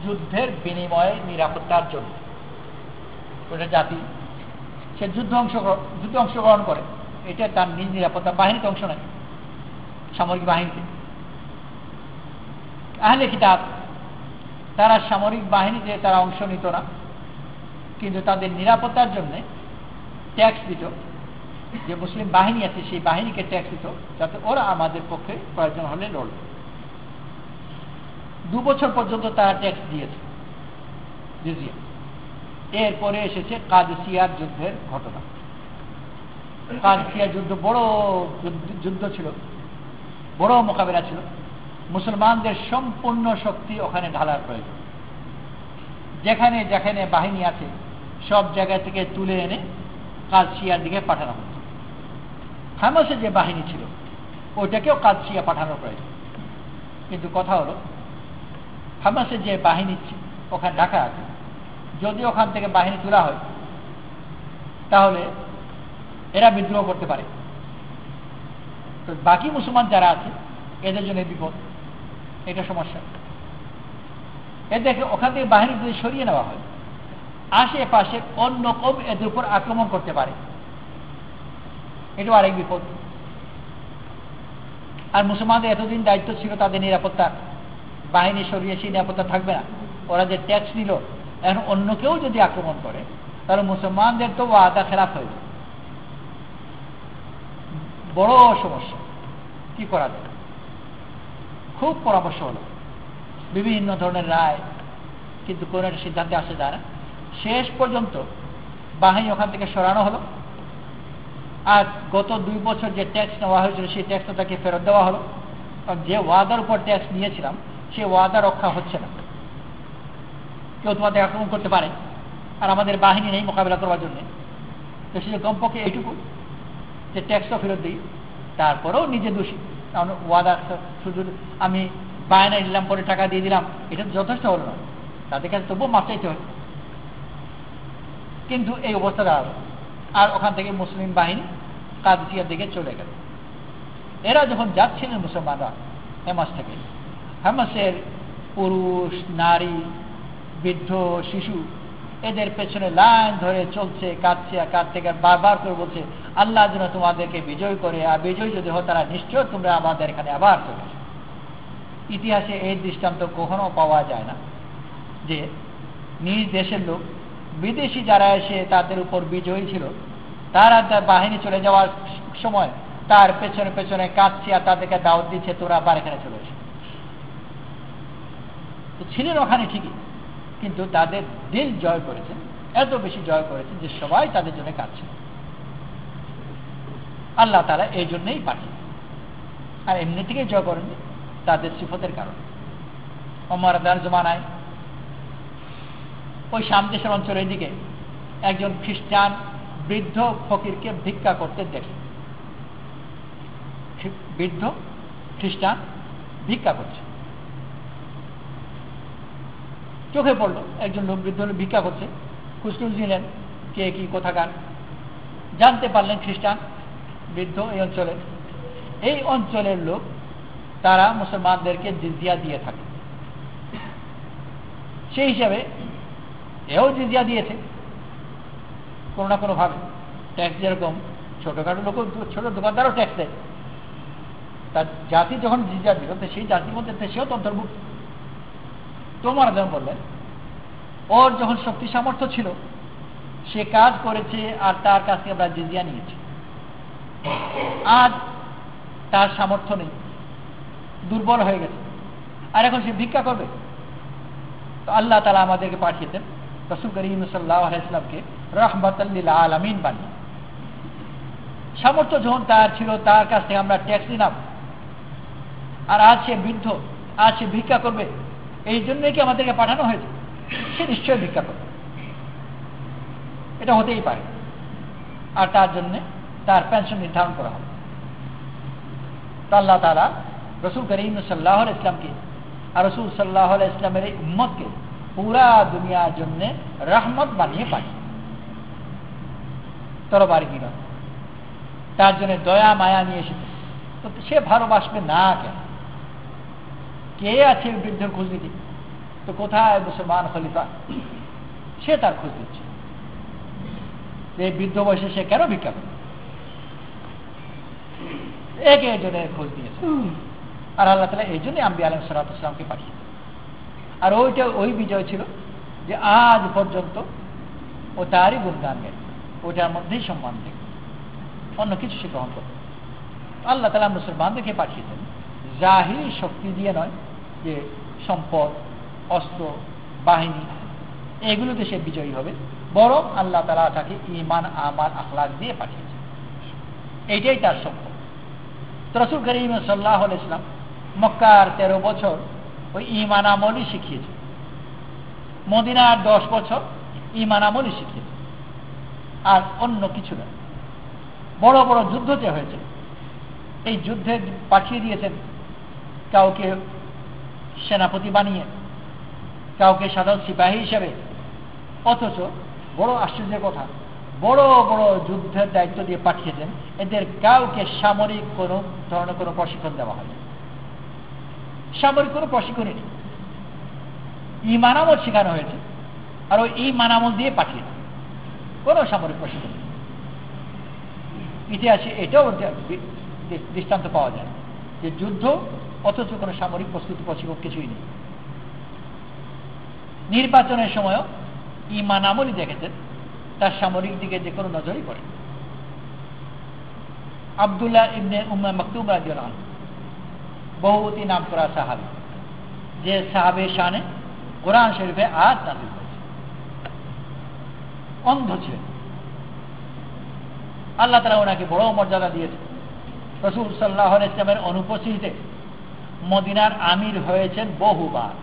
যুদ্ধের বিনিময়ে নিরাপত্তার জন্য। ওটা জাতি সে যুদ্ধে অংশগ্রহণ করে, এটা তার নিজ নিরাপত্তা বাহিনীতে অংশ নেয়, সামরিক বাহিনীতে। আহলে কিতাব তারা সামরিক বাহিনীতে তারা অংশ নিত না, কিন্তু তাদের নিরাপত্তার জন্য ট্যাক্স দিত। যে মুসলিম বাহিনী আছে সেই বাহিনীকে ট্যাক্স দিত, যাতে ওরা আমাদের পক্ষে প্রয়োজন হলে লড়বে। 2 বছর পর্যন্ত তারা ট্যাক্স দিয়েছে, জিজিয়া। এরপরে এসেছে কাদসিয়ার যুদ্ধের ঘটনা। কাদসিয়া যুদ্ধ বড় যুদ্ধ ছিল, বড় মোকাবেলা ছিল। মুসলমানদের সম্পূর্ণ শক্তি ওখানে ঢালার প্রয়োজন। যেখানে যেখানে বাহিনী আছে সব জায়গা থেকে তুলে এনে কাদসিয়ার দিকে পাঠানো হতো। হামাসে যে বাহিনী ছিল ওইটাকেও কাদসিয়া পাঠানোর প্রয়োজন। কিন্তু কথা হলো, হামাসে যে বাহিনী ওখানে ঢাকা আছে, যদি ওখান থেকে বাহিনী তোলা হয় তাহলে এরা বিদ্রোহ করতে পারে। তো বাকি মুসলমান যারা আছে এদের জন্য বিপদ, এটা সমস্যা। এদেরকে ওখান থেকে বাহিনী যদি সরিয়ে নেওয়া হয়, আশেপাশে অন্য কম এদের উপর আক্রমণ করতে পারে, এটাও আরেক বিপদ। আর মুসলমানদের এতদিন দায়িত্ব ছিল তাদের নিরাপত্তা, বাহিনী সরিয়ে সেই নিরাপত্তা থাকবে না। ওরা যে ট্যাক্স নিল, এখন অন্য কেউ যদি আক্রমণ করে তাহলে মুসলমানদের তো ওয়াদা খেলাফ হয়ে যাবে, বড় সমস্যা। কি করা যায়? খুব পরামর্শ হলো, বিভিন্ন ধরনের রায়, কিন্তু কোন একটা সিদ্ধান্তে আসে যায় না। শেষ পর্যন্ত বাহিনী ওখান থেকে সরানো হলো, আর গত 2 বছর যে ট্যাক্স নেওয়া হয়েছিল সেই ট্যাক্সটা তাকে ফেরত দেওয়া হলো। কারণ যে ওয়াদার উপর ট্যাক্স নিয়েছিলাম সে ওয়াদা রক্ষা হচ্ছে না। কেউ তোমাদের আক্রমণ করতে পারে, আর আমাদের বাহিনী নেই মোকাবিলা করবার জন্য। তো সে কমপক্ষে এইটুকু যে ট্যাক্সটা ফেরত দিই, তারপরেও নিজে দোষী। কারণ ওয়াদা শুধু আমি বায়না নিলাম, পরে টাকা দিয়ে দিলাম, এটা যথেষ্ট হলো না, তাদের কাছে তবুও মাপ চাইতে হয়। কিন্তু এই অবস্থাটা হলো, আর ওখান থেকে মুসলিম বাহিনী কাদসিয়ার দিকে চলে গেল। এরা যখন যাচ্ছিলেন মুসলমানরা হেমাস থেকে, হেমাসের পুরুষ, নারী, বৃদ্ধ, শিশু এদের পেছনে লাইন ধরে চলছে, কাঁদছে, আর কাঁদতে বারবার করে বলছে, আল্লাহ যেন তোমাদেরকে বিজয় করে, আর বিজয় যদি হয় তারা নিশ্চয় তোমরা আমাদের এখানে আবার চলে আসো। ইতিহাসে এই দৃষ্টান্ত কখনো পাওয়া যায় না যে নিজ দেশের লোক বিদেশি যারা এসে তাদের উপর বিজয়ী ছিল, তারা তার বাহিনী চলে যাওয়ার সময় তার পেছনে পেছনে কাঁদছে আর তাদেরকে দাওয়াত দিচ্ছে, তোরা আবার এখানে চলে এসো। তো ছিলেন ওখানে ঠিকই, কিন্তু তাদের দিল জয় করেছেন, এত বেশি জয় করেছেন যে সবাই তাদের জন্য কাঁদছে। আল্লাহ তাআলা এই জন্যই পাঠিয়ে, আর এমনি থেকেই জয় করেন তাদের সিফতের কারণে। ওমর রাদিয়াল্লাহু জমানায় ওই শাম দেশের অঞ্চলের দিকে একজন খ্রিস্টান বৃদ্ধ ফকিরকে ভিক্ষা করতে দেখে। বৃদ্ধ খ্রিস্টান ভিক্ষা করছে, চোখে পড়লো একজন লোক বৃদ্ধ ভিক্ষা করছে। খুঁজটুজ নিলেন কে কি কোথাকার, জানতে পারলেন খ্রিস্টান বৃদ্ধ এই অঞ্চলের লোক, তারা মুসলমানদেরকে জিজিয়া দিয়ে থাকে। সেই হিসাবে এও জিজিয়া দিয়েছে কোনো না কোনো ভাবে। ট্যাক্স যেরকম ছোটখাটো লোক, ছোট দোকানদারও ট্যাক্স দেয়, তার জাতি যখন জিজিয়া দিল সেই জাতির মধ্যে সেও তো অন্তর্ভুক্ত। তোমার যেমন বললেন, ওর যখন শক্তি সামর্থ্য ছিল সে কাজ করেছে, আর তার কাছ থেকে আমরা জিজিয়া নিয়েছি। আজ তার সামর্থ্য নেই, দুর্বল হয়ে গেছে, আর এখন সে ভিক্ষা করবে। তো আল্লাহ তাআলা আমাদেরকে পাঠিয়েছেন রাসূল করিম সাল্লাল্লাহু আলাইহি ওয়াসাল্লামকে রাহমাতাল লিল আলামিন বানিয়ে। সামর্থ্য যখন তার ছিল, তার কাছ থেকে আমরা ট্যাক্স নিলাম, আর আজ সে বৃদ্ধ, আজ সে ভিক্ষা করবে, এই জন্যই কি আমাদেরকে পাঠানো হয়েছে? সে নিশ্চয়ই ভিক্ষা করবে, এটা হতেই পারে, আর তার জন্য তার পেনশন নির্ধারণ করা হবে। তো আল্লাহ তাআলা রাসূল করিম সাল্লাল্লাহু আলাইহি ওয়াসাল্লামকে আর রাসূল সাল্লাল্লাহু আলাইহি ওয়াসাল্লামের এই উম্মতকে পুরা দুনিয়ার জন্য রহমত বানিয়ে পাঠিয়ে, তরবারি দিল, তার জন্য দয়া মায়া নিয়ে এসেছে। তো সে ভালোবাসবে না কেন? কে আছে বৃদ্ধের খোঁজ নিতে? তো কোথায় মুসলমান খলিফা, সে তার খোঁজ দিচ্ছে। যে বৃদ্ধ বয়সে সে কেন ভিক্ষা করে, একে একজনের খোঁজ দিয়েছে। আর আল্লাহ তাআলা এই জন্যই আম্বিয়া আলাইহিস সালাতু ওয়াস সালামকে পাঠিয়েছে। আর ওইটা ওই বিজয় ছিল যে আজ পর্যন্ত ও তারই গুণগান গায়, ওইটার মধ্যেই সম্মান দেয়, অন্য কিছু সে গ্রহণ করে। আল্লাহ তাআলা মুসলমানদেরকে পাঠিয়েছেন জাহিরি শক্তি দিয়ে নয়, যে সম্পদ, অস্ত্র, বাহিনী এগুলোতে সে বিজয়ী হবে, বরং আল্লাহ তাআলা তাকে ঈমান, আমাল, আখলাক দিয়ে পাঠিয়েছে। এইটাই তার সম্পদ। রাসূল করিম সাল্লাল্লাহু আলাইহি ওয়াসাল্লাম মক্কার 13 বছর ওই ঈমান আমলই শিখিয়েছে, মদিনার 10 বছর ঈমান আমলই শিখিয়েছে, আর অন্য কিছু না। বড় বড় যুদ্ধ যে হয়েছে, এই যুদ্ধে পাঠিয়ে দিয়েছেন কাউকে সেনাপতি বানিয়ে, কাউকে সাধারণ সিপাহী হিসেবে। অথচ বড় আশ্চর্যের কথা, বড় বড় যুদ্ধের দায়িত্ব দিয়ে পাঠিয়েছেন, এদের কাউকে সামরিক কোনো ধরনের কোনো প্রশিক্ষণ দেওয়া হয়নি, সামরিক কোনো প্রশিক্ষণই নেই। ঈমান আমল শেখানো হয়েছে, আর ওই ঈমান আমল দিয়ে পাঠিয়েছে, কোনো সামরিক প্রশিক্ষণ নেই। ইতিহাসে এটাও দৃষ্টান্ত পাওয়া যায় যে যুদ্ধ অথচ কোনো সামরিক প্রস্তুতি প্রশিক্ষণ কিছুই নেই। নির্বাচনের সময়ও ঈমান আমলই দেখেছেন, তার সামরিক দিকে যে কোনো নজরই পড়ে। আব্দুল্লাহ ইবনে উম্মে মাকতুম রাদিয়াল্লাহু আনহু বহুতি নাম করা সাহাবী, যে সাহাবে শানে কোরআন শরীফে আয়াত নাযিল হয়েছে। অন্ধ ছিলেন, আল্লাহ তাআলা ওনাকে বড় মর্যাদা দিয়েছে। রাসূল সাল্লাল্লাহু আলাইহি ওয়াসাল্লামের অনুপস্থিতিতে মদিনার আমির হয়েছেন বহুবার।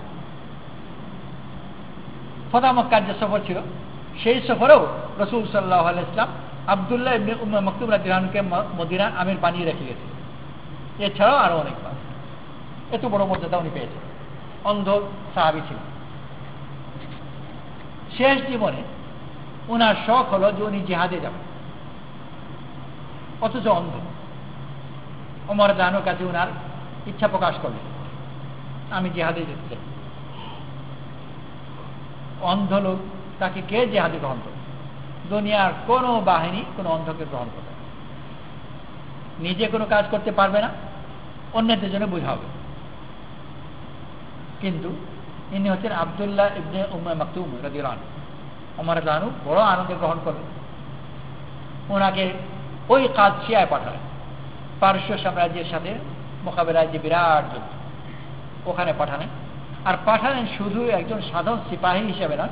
ফতহ মক্কার যে সফর ছিল, সেই সফরেও রাসূল সাল্লাল্লাহু আলাইহি ওয়াসাল্লাম আব্দুল্লাহ ইবনে উম্মে মাকতুম রাদিয়াল্লাহু আনহুকে মদিনার আমির বানিয়ে রেখে গেছেন। এছাড়াও আরো অনেকবার। এত বড় মর্যাদা উনি পেয়েছেন। অন্ধ সাহাবী ছিলেন। শেষ জীবনে উনার শখ হলো যে উনি জিহাদে যাবেন, অথচ অন্ধ। ওমর রাদিয়াল্লাহু কাছে উনার ইচ্ছা প্রকাশ করলেন, আমি জিহাদে যেতে চাই। অন্ধ লোক, তাকে কে জিহাদে গ্রহণ করে? দুনিয়ার কোনো বাহিনী কোনো অন্ধকে গ্রহণ করবে না। নিজে কোনো কাজ করতে পারবে না, অন্যদের জন্য বোঝা হবে। কিন্তু ইনি হচ্ছেন আব্দুল্লাহ ইবনে উম্মে মাকতুম রাদিয়াল্লাহু আনহু। ওমর রাদিয়াল্লাহু বড় আনন্দে গ্রহণ করলেন। ওনাকে ওই কাদসিয়ায় পাঠালেন, পারস্য সাম্রাজ্যের সাথে মোকাবেলায় যে বিরাট যুদ্ধ, ওখানে পাঠালেন। আর পাঠালেন শুধু একজন সাধারণ সিপাহী হিসেবে না,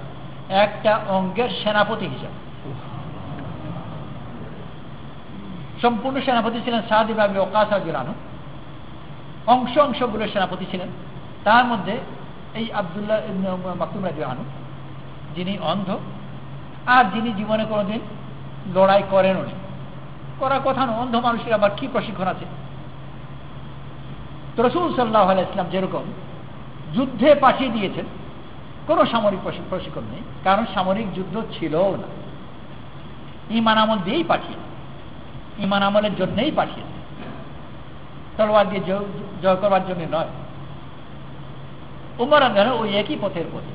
একটা অঙ্গের সেনাপতি হিসেবে। সম্পূর্ণ সেনাপতি ছিলেন সাদ ইবনে আবি ওয়াক্কাস রাদিয়াল্লাহু আনহু। অংশ অংশগুলোর সেনাপতি ছিলেন। তার মধ্যে এই আব্দুল্লাহ ইবনে উম্মে মাকতুম রাদিয়াল্লাহু আনহু, যিনি অন্ধ আর যিনি জীবনে কোনোদিন লড়াই করেনও নি, করার কথা নয়। অন্ধ মানুষের আবার কি প্রশিক্ষণ আছে? তো রাসূল সাল্লাল্লাহু আলাইহি ওয়াসাল্লাম যেরকম যুদ্ধে পাঠিয়ে দিয়েছেন, কোনো সামরিক প্রশিক্ষণ নেই, কারণ সামরিক যুদ্ধ ছিলও না। ঈমান আমল দিয়েই পাঠিয়ে, ঈমান আমলের জন্যই পাঠিয়ে, তলোয়ার দিয়ে জয় করবার জন্য নয়। উমর রাদিয়াল্লাহু ওই একই পথের পথে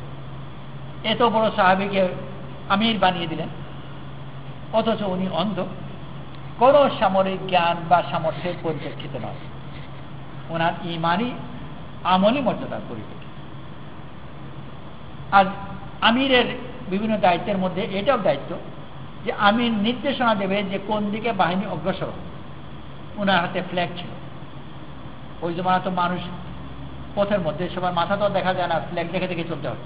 এত বড় সাহাবীকে আমির বানিয়ে দিলেন, অথচ উনি অন্ধ, কোনো সামরিক জ্ঞান বা সামর্থ্যের পরিপ্রেক্ষিতে নয়, ওনার ঈমানি আমলি মর্যাদার পরিপ্রেক্ষিতে। আর আমিরের বিভিন্ন দায়িত্বের মধ্যে এটাও দায়িত্ব যে আমির নির্দেশনা দেবে যে কোন দিকে বাহিনী অগ্রসর হবে। ওনার হাতে ফ্ল্যাগ ছিল। ওই জমানা তো মানুষ পথের মধ্যে সবার মাথা তো দেখা যায় না, ফ্ল্যাগ দেখে দেখে চলতে হবে।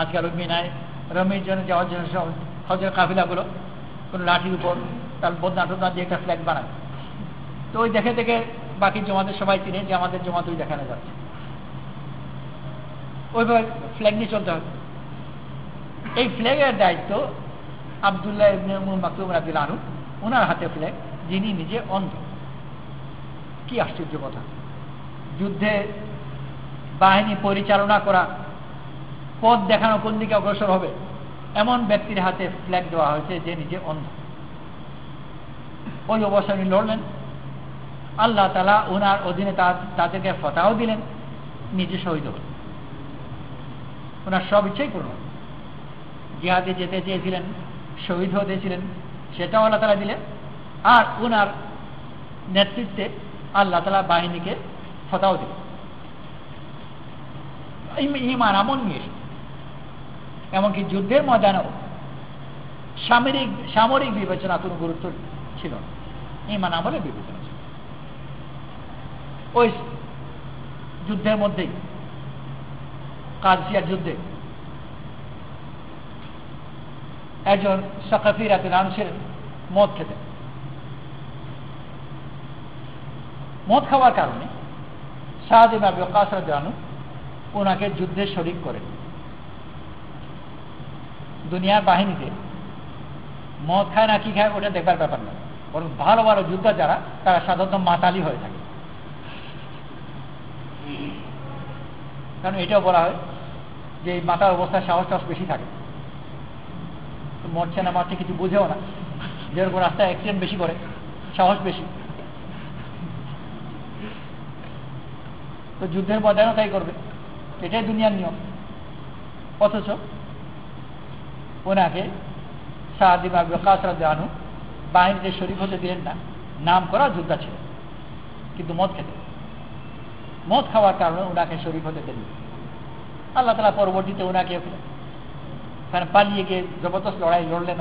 আজকাল মিনায় রমির জন্য যাওয়ার জন্য সব হজের কাফিলাগুলো কোনো লাঠির উপর তার বদনা টদনা দিয়ে একটা ফ্ল্যাগ বানায়, তো ওই দেখে দেখে বাকি জমাতে সবাই চিনে যে আমাদের জমাতে ওই দেখানো যাচ্ছে, ওইভাবে ফ্ল্যাগ নিয়ে চলতে হবে। এই ফ্ল্যাগের দায়িত্ব আব্দুল্লাহ ইবনে উম্মে মাকতুম রাদিয়াল্লাহু আনহু, ওনার হাতে ফ্ল্যাগ, যিনি নিজে অন্ধ। কি আশ্চর্য কথা! যুদ্ধে বাহিনী পরিচালনা করা, পথ দেখানো কোন দিকে অগ্রসর হবে, এমন ব্যক্তির হাতে ফ্ল্যাগ দেওয়া হয়েছে যে নিজে অন্ধ। ওই অবস্থায় উনি লড়লেন। আল্লাহ তাআলা ওনার অধীনে তাদেরকে ফতহ দিলেন, নিজে শহীদ হলেন। ওনার সব ইচ্ছাই পূর্ণ। জিহাদে যেতে চেয়েছিলেন, শহীদ হতেছিলেন, সেটাও আল্লাহ তাআলা দিলেন। আর ওনার নেতৃত্বে আল্লাহ তাআলা বাহিনীকে ফতাও দিলেন। ঈমান আমল নিয়ে, এমনকি যুদ্ধের ময়দানেও সামরিক বিবেচনা কোনো গুরুত্ব ছিল না, ঈমান আমলের বিবেচনা ছিল। ওই যুদ্ধের মধ্যেই, কাদসিয়ার যুদ্ধে, একজন সাকাফি রাদিয়াল্লাহু আনহু ছিলেন, মদ খেতেন। মদ খাওয়ার কারণে সাদ ইবনে আবি ওয়াক্কাস রাদিয়াল্লাহু আনহু ওনাকে যুদ্ধে শরীক করেন। দুনিয়ার বাহিনীতে মদ খায় না কি খায় ওটা দেখবার ব্যাপার না, বরং ভালো ভালো যোদ্ধা যারা, তারা সাধারণত মাতালি হয়ে থাকে। কারণ এটাও বলা হয় যে এই মাতার অবস্থায় সাহস বেশি থাকে, মরছে না মারছে কিছু বুঝেও না, যেরকম রাস্তায় অ্যাক্সিডেন্ট বেশি করে, সাহস বেশি। তো যুদ্ধের ময়দানও তাই করবে, এটাই দুনিয়ার নিয়ম। অথচ ওনাকে সাদ ইবনে আবি ওয়াক্কাস রাদিয়াল্লাহু আনহু বাহিনীতে শরীক হতে দিলেন না। নাম করা যোদ্ধা ছিল, কিন্তু মদ খেতেন। মদ খাওয়ার কারণে ওনাকে শরীক হতে দেন। আল্লাহ তাআলা পরবর্তীতে ওনাকে পালিয়ে গিয়ে জবরদস্ত লড়াই লড়লেন,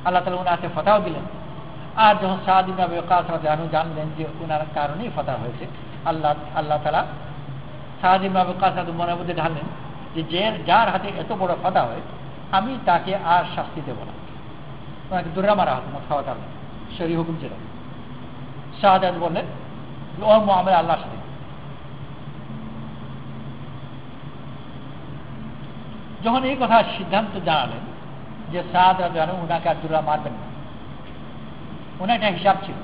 আল্লাহ তাআলা ওনাকে ফতোয়া দিলেন। আর যখন সাদ ইবনে আবি ওয়াক্কাস রাদিয়াল্লাহু আনহু জানলেন যে ওনার কারণেই ফতোয়া হয়েছে, আল্লাহ তাআলা সাদ ইবনে আবি ওয়াক্কাস রাদিয়াল্লাহু আনহু মনের মধ্যে ঢাললেন যে যার হাতে এত বড় ফতোয়া হয়, আমি তাকে আর শাস্তি দেব না। ওনাকে দুর্রা মারা হতো মদ খাওয়ার কারণে, শরীয়ত হুকুম ছিল। সাদ বললেন ওর মুআমালা আল্লাহর সাথে। যখন এই কথা সিদ্ধান্ত জানালেন যে সাদ রাদিয়াল্লাহু আনহু ওনাকে আর দুর্রা মারবেন না, ওনার একটা হিসাব ছিল,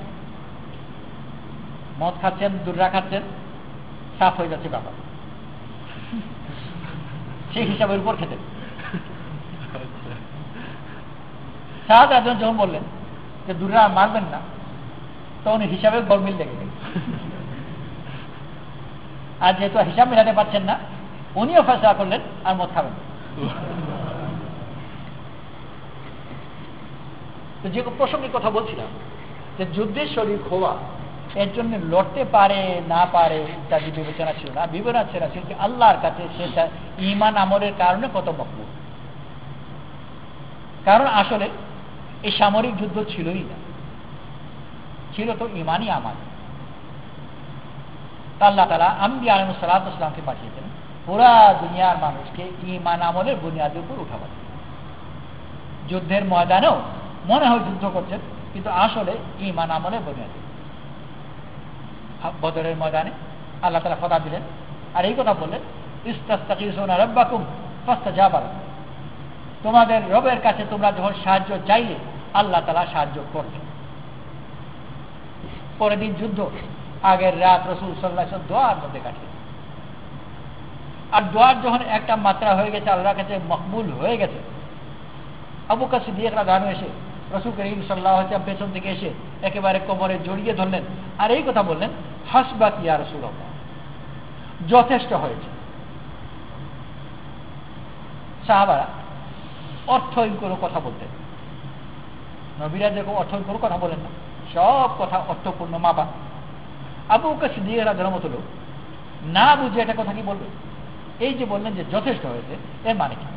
মদ খাচ্ছেন, দুর্রা খাচ্ছেন, সাফ হয়ে যাচ্ছে ব্যাপার, সেই হিসাবের উপর খেতেন। সাদ রাদিয়াল্লাহু যখন বললেন যে দুর্রা মারবেন না, তখন হিসাবে গরমিল লেগে গেল। আর যেহেতু হিসাব মেলাতে পারছেন না, উনিও ফয়সালা করলেন আর মদ খাবেন। তো যে প্রসঙ্গে কথা বলছিলাম যে যুদ্ধের শরীক হওয়া, এর জন্য লড়তে পারে না পারে ইত্যাদি বিবেচনা ছিল না। বিবেচনা ছিল যে আল্লাহর কাছে সেটা ঈমান আমলের কারণে কত মকবুল। কারণ আসলে এই সামরিক যুদ্ধ ছিলই না, ছিল তো ঈমানই আমাল। আল্লাহ তাআলা আম্বিয়া আলাইহিস সালাতু ওয়াস সালামকে পাঠিয়েছেন পুরা দুনিয়ার মানুষকে ঈমান আমলের বুনিয়াদের উপর উঠাবার। যুদ্ধের ময়দানেও মনে হয় যুদ্ধ করছেন, কিন্তু আসলে ঈমান আমলের বুনিয়াদে। বদরের ময়দানে আল্লাহ তাআলা ফতোয়া দিলেন, আর এই কথা বললেন ইস্তাস্তাগীসুনা রাব্বাকুম ফাস্তাজাবা লাকুম, তোমাদের রবের কাছে তোমরা যখন সাহায্য চাইলে আল্লাহ তাআলা সাহায্য করবেন। পরের দিন যুদ্ধ, আগের রাত রাসূল সাল্লাল্লাহু আলাইহি ওয়াসাল্লাম দোয়ার মধ্যে কাটিয়ে, আর দোয়ার যখন একটা মাত্রা হয়ে গেছে, আল্লাহর কাছে মকবুল হয়ে গেছে, আবু বকর সিদ্দিক রাদিয়াল্লাহু আনহু এসে রাসূল করিম সাল্লাল্লাহু আলাইহি ওয়াসাল্লাম পেছন থেকে এসে একেবারে কোমরে জড়িয়ে ধরলেন, আর এই কথা বললেন হাসবাক ইয়া রাসূলুল্লাহ, যথেষ্ট হয়েছে। সাহাবারা অর্থহীন কোনো কথা বলতেন, নবীরা যেরকম অর্থহীন কোনো কথা বলেন না, সব কথা অর্থপূর্ণ মাপা। আবু বকর সিদ্দিক রাদিয়াল্লাহু আনহু না বুঝে এটা কথা কি বলবে? এই যে বললেন যে যথেষ্ট হয়েছে, এর মানে কি?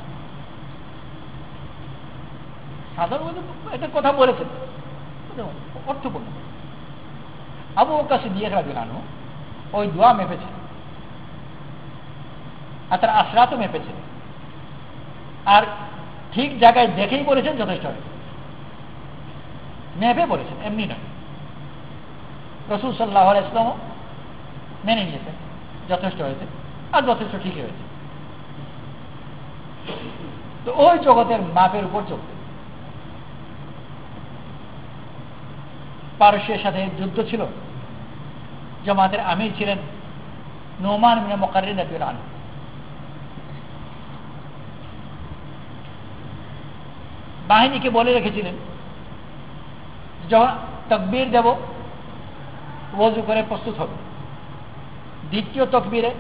সাধারণত এটা কথা বলেছেন, অর্থপূর্ণ। আবু বকর সিদ্দিক রাদিয়াল্লাহু আনহু ওই দোয়া মেপেছেন, আর তার আসরাতও মেপেছেন, আর ঠিক জায়গায় দেখেই বলেছেন যথেষ্ট হয়েছে, মেপে বলেছেন, এমনি নয়। রাসূল সাল্লাল্লাহু আলাইহি ওয়াসাল্লাম মেনে নিয়েছেন যথেষ্ট হয়েছে, আর যথেষ্ট ঠিকই হয়েছে। তো ওই জগতের মাপের উপর চলতে, পারস্যের সাথে যুদ্ধ ছিল, জামাতের আমির ছিলেন নুমান ইবনে মুকাররিন রাদিয়াল্লাহু আনহু। বাহিনীকে বলে রেখেছিলেন যখন তাকবীর দেব ওযু করে প্রস্তুত হবে, দ্বিতীয় তাকবীরে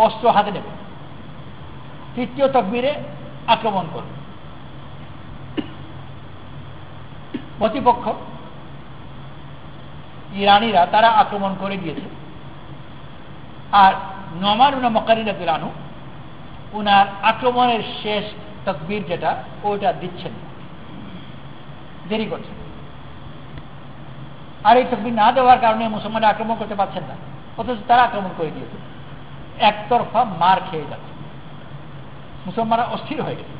অস্ত্র হাতে নেবে, তৃতীয় তাকবীরে আক্রমণ করবে। প্রতিপক্ষ ইরানিরা তারা আক্রমণ করে দিয়েছে, আর নোমান ইবনে মুকাররিন রাদিয়াল্লাহু আনহু উনার আক্রমণের শেষ তাকবীর যেটা ওটা দিচ্ছেন, দেরি করছেন। আর এই তাকবীর না দেওয়ার কারণে মুসলমানরা আক্রমণ করতে পারছেন না, অথচ তারা আক্রমণ করে দিয়েছে। একতরফা মার খেয়ে যাচ্ছে, মুসলমানরা অস্থির হয়ে গেছে।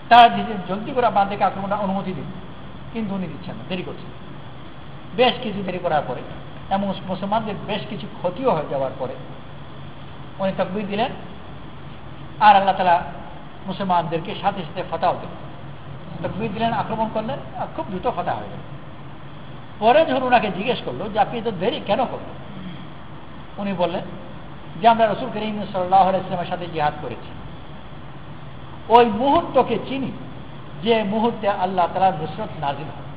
তারা জলদি করে বাঁধেকে আক্রমণের অনুমতি দিন, কিন্তু উনি দিচ্ছেন না, দেরি করছেন। বেশ কিছু দেরি করার পরে এবং মুসলমানদের বেশ কিছু ক্ষতিও হয়ে যাওয়ার পরে উনি তাকবীর দিলেন, আর আল্লাহ তাআলা মুসলমানদেরকে সাথে সাথে ফাতাও দিলেন। তাকবীর দিলেন, আক্রমণ করলেন, আর খুব দ্রুত ফাতা হয়ে গেল। পরে যখন ওনাকে জিজ্ঞেস করলো যে আপনি তো দেরি কেন করলেন, উনি বললেন যে আমরা রাসূল করিম সাল্লাল্লাহু আলাইহি ওয়াসাল্লামের সাথে জিহাদ করেছি, ওই মুহূর্তকে চিনি যে মুহূর্তে আল্লাহ তাআলার নুসরত নাজিল হয়।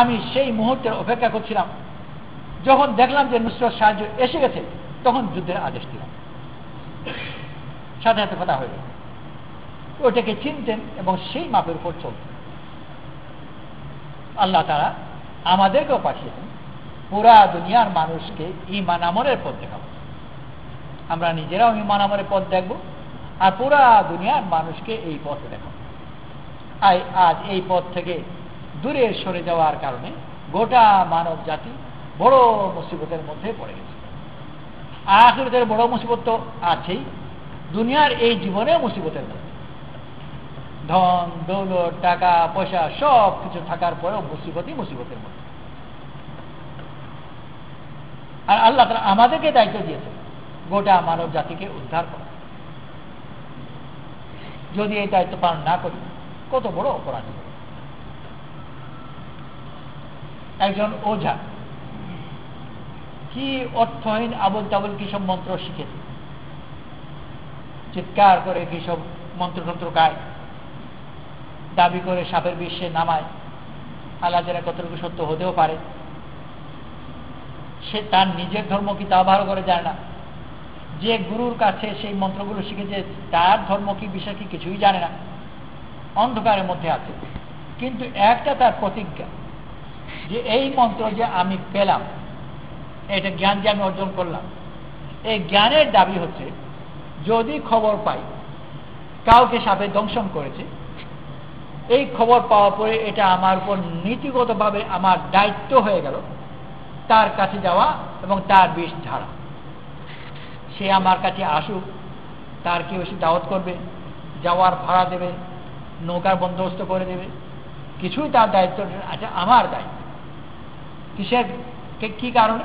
আমি সেই মুহূর্তের অপেক্ষা করছিলাম, যখন দেখলাম যে নুসরত সাহায্য এসে গেছে তখন যুদ্ধের আদেশ দিলাম, সাথে সাথে কথা হয়ে গেল। ওটাকে চিনতেন এবং সেই মাপের উপর চলতেন। আল্লাহ তাআলা আমাদেরকেও পাঠিয়েছেন পুরা দুনিয়ার মানুষকে ঈমান আমলের পথ দেখাবো। আমরা নিজেরাও ঈমান আমলের পথ দেখব, আর পুরা দুনিয়ার মানুষকে এই পথে দেখাবো। আজ এই পথ থেকে দূরে সরে যাওয়ার কারণে গোটা মানব জাতি বড় মুসিবতের মধ্যে পড়ে গেছে। আখিরাতের বড় মুসিবত তো আছেই, দুনিয়ার এই জীবনে মুসিবতের মধ্যে ধন দৌলত টাকা পয়সা সব কিছু থাকার পরেও মুসিবতই মুসিবতের মধ্যে। আর আল্লাহ তাআলা আমাদেরকে দায়িত্ব দিয়েছে গোটা মানব জাতিকে উদ্ধার করা। যদি এই দায়িত্ব পালন না করি কত বড় অপরাধ। একজন ওঝা কি অর্থহীন আবল তাবল কিসব মন্ত্র শিখেছে, চিৎকার করে কিসব মন্ত্রতন্ত্র গায়, দাবি করে সাপের বিশ্বে নামায়। আল্লাহ জানে কতটুকু সত্য হতেও পারে। সে তার নিজের ধর্ম কি তা ভালো করে জানে না। যে গুরুর কাছে সেই মন্ত্রগুলো শিখেছে তার ধর্ম কি বিষয় কি কিছুই জানে না, অন্ধকারের মধ্যে আছে। কিন্তু একটা তার প্রতিজ্ঞা যে এই মন্ত্র যে আমি পেলাম, এটা জ্ঞান যে আমি অর্জন করলাম, এই জ্ঞানের দাবি হচ্ছে যদি খবর পাই কাউকে সাপে দংশন করেছে, এই খবর পাওয়ার পরে এটা আমার উপর নীতিগতভাবে আমার দায়িত্ব হয়ে গেল তার কাছে যাওয়া এবং তার বিষ ঝাড়া। সে আমার কাছে আসুক, তার কেউ এসে দাওয়াত করবে, যাওয়ার ভাড়া দেবে, নৌকার বন্দোবস্ত করে দেবে, কিছুই তার দায়িত্ব আছে, আমার দায়িত্ব। কিসের কি কারণে?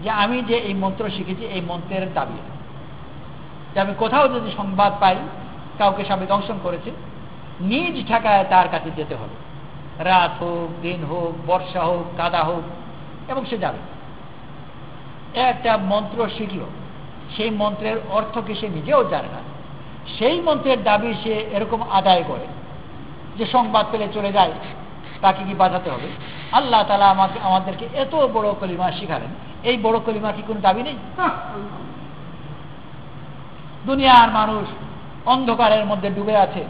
যে আমি যে এই মন্ত্র শিখেছি এই মন্ত্রের দাবি যে আমি কোথাও যদি সংবাদ পাই কাউকে সাপে দংশন করেছে, নিজ ঠেকায় তার কাছে যেতে হবে, রাত হোক দিন হোক বর্ষা হোক কাদা হোক, এবং সে যাবে। একটা মন্ত্র শিখল, সেই মন্ত্রের অর্থ কি সে নিজেও জানে না, সেই মন্ত্রের দাবি সে এরকম আদায় করে যে সংবাদ পেলে চলে যায়, তাকে কি বাঁচাতে হবে? আল্লাহ তাআলা আমাদেরকে এত বড় কলিমা শিখালেন, এই বড় কলিমা কি কোনো দাবি নেই? দুনিয়ার মানুষ অন্ধকারের মধ্যে ডুবে আছে,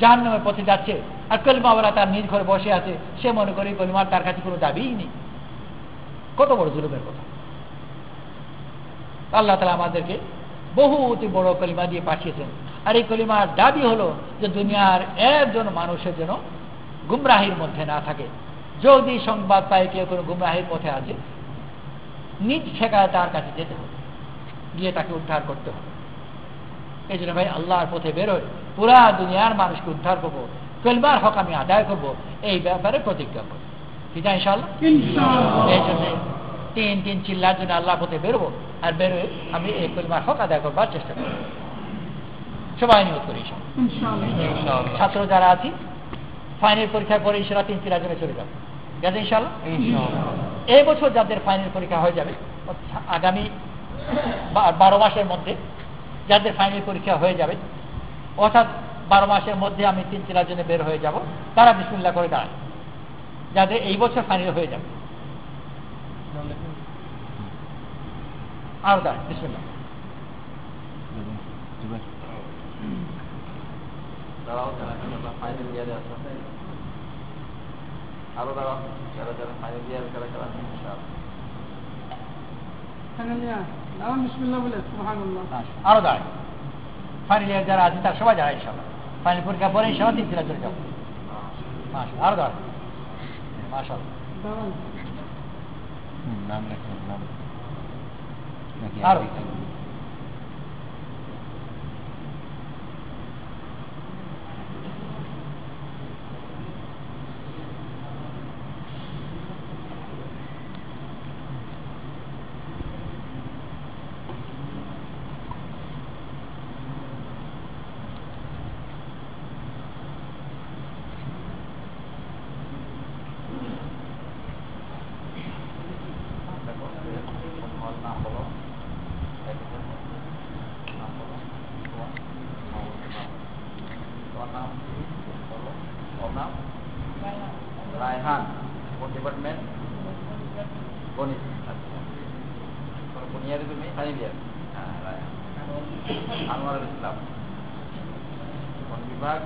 জাহান্নামের পথে যাচ্ছে, আর কলিমাওয়ালা তার নিজ ঘরে বসে আছে, সে মনে করে কলিমার তার কাছে কোনো দাবিই নেই। কত বড় জুলুমের কথা! আল্লাহ তাআলা আমাদেরকে বহুত বড় কলিমা দিয়ে পাঠিয়েছেন, আর এই কলিমার দাবি হলো যে দুনিয়ার একজন মানুষের যেন গুমরাহির মধ্যে না থাকে। যদি সংবাদ পায় কেউ কোনো গুমরাহির পথে আছে, নিজ ঠেকায় তার কাছে যেতে হবে, গিয়ে তাকে উদ্ধার করতে হবে। এই জন্য ভাই আল্লাহর পথে বেরোয় পুরা দুনিয়ার মানুষকে উদ্ধার করবো, কলিমার হক আমি আদায় করবো, এই ব্যাপারে প্রতিজ্ঞা করবো। ঠিক আছে ইনশাআল্লাহ? এই জন্য 3 চিল্লার জন্য আল্লাহর পথে বেরোবো, আর বেরোয় আমি এই কলিমার হক আদায় করবার চেষ্টা করবো। সবাই নিয়ত করি ইনশাআল্লাহ। ছাত্র যারা আছি ফাইনাল পরীক্ষার পরে ইনশাআল্লাহ 3 চিল্লার জন্য চলে যাবে, গেছে ইনশাআল্লাহ? এই বছর যাদের ফাইনাল পরীক্ষা হয়ে যাবে, আগামী 12 মাসের মধ্যে যাদের ফাইনাল পরীক্ষা হয়ে যাবে, অর্থাৎ 12 মাসের মধ্যে আমি 3 চিল্লার জন্য বের হয়ে যাব, তারা বিসমিল্লাহ করে দাঁড়ায়, যাদের এই বছর ফাইনাল হয়ে যাবে। আর দাঁড়ায় বিসমিল্লাহ। দাঁড়াও, যারা ফাইনাল ইয়ারে আছে আরো দাঁড়াও, যারা যারা ফাইনাল ইয়ারে যারা যারা আছে আরো দাঁড়ায় ফাইনাল ইয়ার যারা আছে তার সবাই দাঁড়ায় ইনশাআল্লাহ। ফাইনাল পরীক্ষা পরে ইনশাআল্লাহ 3 চলে যাবো। মাশাআল্লাহ, আরো দাঁড়ায়। মাশাআল্লাহ, নাম লেখা নাম নাকি আরো নাম বলো, তোমার নাম বলো। ওর নাম রায়হান, কোন ডিপার্টমেন্ট? গণিত। আচ্ছা, কোন ইয়ারে তুমি? Final year. হ্যাঁ, রায়হান। আনোয়ারুল ইসলাম, কোন বিভাগ?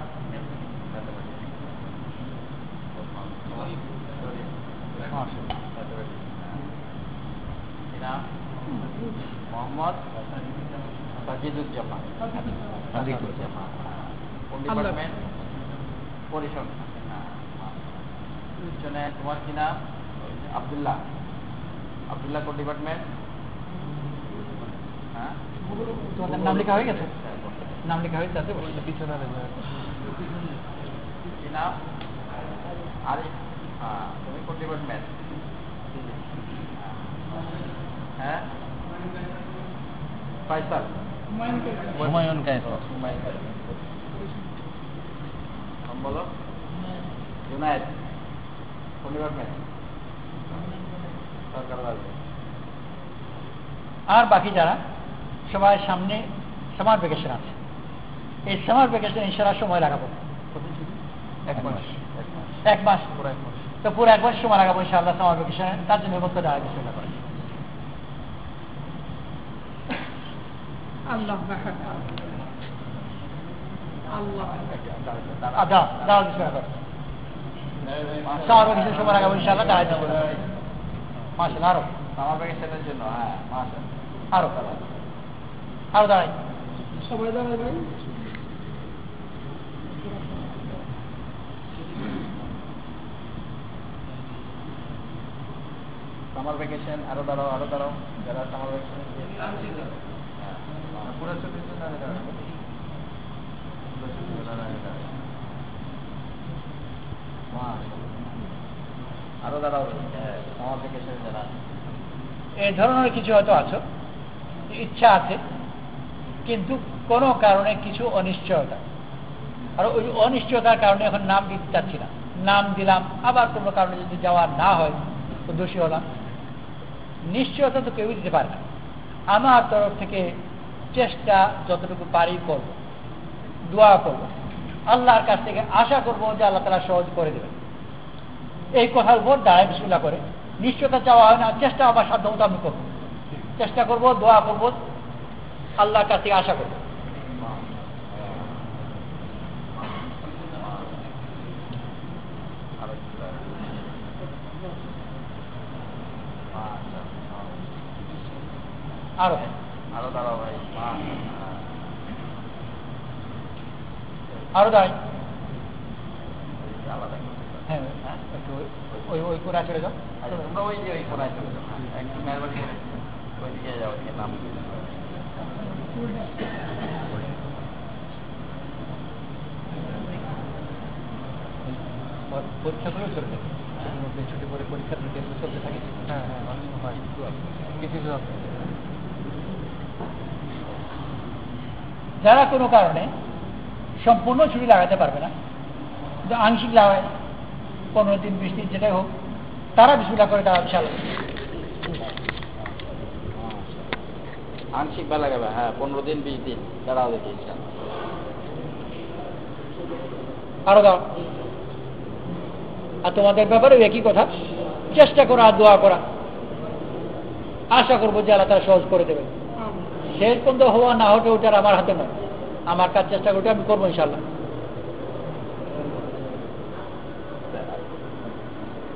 মোহাম্মদ সাজিদুজ্জামান, কোন ডিপার্টমেন্ট? পরিসংখ্যান। পিছনে তোমার কি নাম? আব্দুল্লাহ। আব্দুল্লাহ কোন ডিপার্টমেন্ট? হ্যাঁ, তোমাদের নাম লেখা হয়ে গেছে? নাম লেখা হয়ে যাচ্ছে পিছনে কি নাম? আরিফ। হ্যাঁ, তুমি কোন ডিপার্টমেন্ট? হ্যাঁ, ফাইসাল। হুমায়ুন কায়সার। বলো। জুনায়েদ কোন ডিপার্টমেন্ট? সরকার লাগবে। আর বাকি যারা সবাই সামনে সামার ভ্যাকেশন আছে, এই সামার ভ্যাকেশন ইনশাআল্লাহ সময় লাগাবো। এক মাস। এক মাস তো পুরো 1 মাস সময় লাগাবো ইনশাআল্লাহ সামার ভ্যাকেশনে। তার জন্য মধ্যে দাঁড়ায় বিসমিল্লাহ করে আল্লাহ দাঁড়াও বিসমিল্লাহ করে সামার ভ্যাকেশন সময় লাগাবো ইনশাআল্লাহ। দাঁড়ায় মাশাআল্লাহ। আরো সামার ভ্যাকেশনের জন্য। হ্যাঁ, মাশাআল্লাহ। আরো দাঁড়াই সবাই দাঁড়ায় ভাই। Summer vacation. আরো দাঁড়াও, আরো দাঁড়াও, যারা সামার ভ্যাকেশন পুরো ছুটি আরো দাঁড়াও। সামার ভ্যাকেশন যারা এই ধরনের কিছু হয়তো আছো, ইচ্ছা আছে, কিন্তু কোনো কারণে কিছু অনিশ্চয়তা, আর ওই অনিশ্চয়তার কারণে এখন নাম দিতে চাচ্ছি না। নাম দিলাম, আবার কোনো কারণে যদি যাওয়া না হয় তো দোষী হলাম। নিশ্চয়তা তো কেউই দিতে পারে না। আমার তরফ থেকে চেষ্টা যতটুকু পারি করব, দোয়া করব, আল্লাহর কাছ থেকে আশা করব যে আল্লাহ তাআলা সহজ করে দেবেন। এই কথার উপর দাঁড়ায় বিসমিল্লাহ করে। নিশ্চয়তা চাওয়া হয় না, চেষ্টা আমার সাধ্য মতো আমি করবো, চেষ্টা করব, দোয়া করব, আল্লাহর কাছ থেকে আশা করব। আরো আরো দাঁড়াও ভাই। আরো দাঁড়াই। আলাদা হ্যাঁ, একটু ওই কোণায় চলে যাও। তোমরা ওই যে ওই কোনায় চলে যাও, একটু মেহরবানি করে ওইদিকে যাও, ওইদিকে নাম পরীক্ষাগুলো চলবে, ছুটি পরে পরীক্ষার কেন্দ্র চলতে থাকে। হ্যাঁ হ্যাঁ, অনেক সময় কিছু যারা কোনো কারণে সম্পূর্ণ ছুটি লাগাতে পারবে না, কিন্তু আংশিক লাগায় 15 দিন 20 দিন যেটাই হোক, তারা বিসমিল্লাহ করে তারা বিশাল আংশিক ভালো লাগাবে। হ্যাঁ, 15 দিন 20 দিন দাঁড়াও দেখি। আরো দাও। আর তোমাদের ব্যাপারে একই কথা, চেষ্টা করা আর দোয়া করা, আশা করবো যে আল্লাহ তাআলা সহজ করে দেবেন। শেষ পর্যন্ত হওয়া না হতে ওটার আমার হাতে নয়, আমার কাজ চেষ্টা করতে আমি করবো ইনশাআল্লাহ।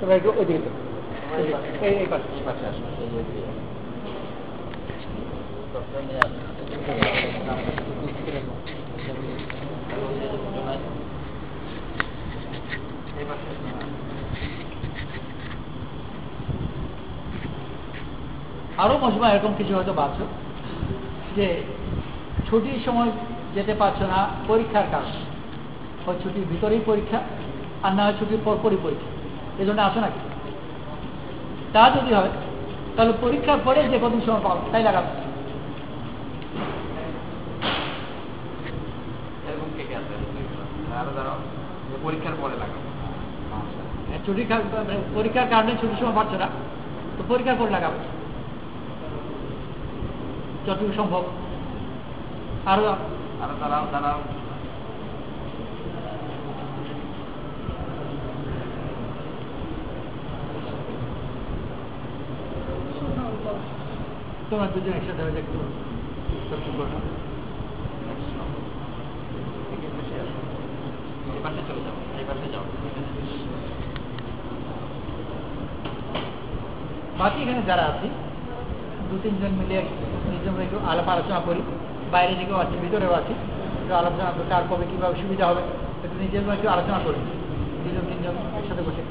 তবে একটু ওইদিকে তো এই পাশে এই পাশে আসুন, এই যে আরো মজমা এরকম কিছু হয়তো পাচ্ছো যে ছুটির সময় যেতে পারছো না পরীক্ষার কারণে, হয় ছুটির ভিতরেই পরীক্ষা আর না হয় ছুটির পরপরই পরীক্ষা, এই জন্য আসো নাকি? তা যদি হয় তাহলে পরীক্ষার পরে যে কদিন সময় পাবো তাই লাগাবো। এরকম কে কে আছে? আরো দাঁড়াও, পরীক্ষার পরে লাগাবো। পরীক্ষার কারণে ছুটির সময় পাচ্ছ না, তো পরীক্ষার পরে লাগাবো যতটুকু সম্ভব। আরো দাঁড়াও দাঁড়াও, তোমরা দুজন একসাথে হয়ে একটু করো। এই পাশে চলে যাও, এই পাশে যাও। বাকি এখানে যারা আছি 2-3 জন মিলে নিজেরা একটু আলাপ আলোচনা করি, বাইরে থেকেও আছে ভিতরেও আছে, একটু আলোচনা করি কার কবে কীভাবে সুবিধা হবে একটু নিজের একটু আলোচনা করি 2-3 জন একসাথে বসে।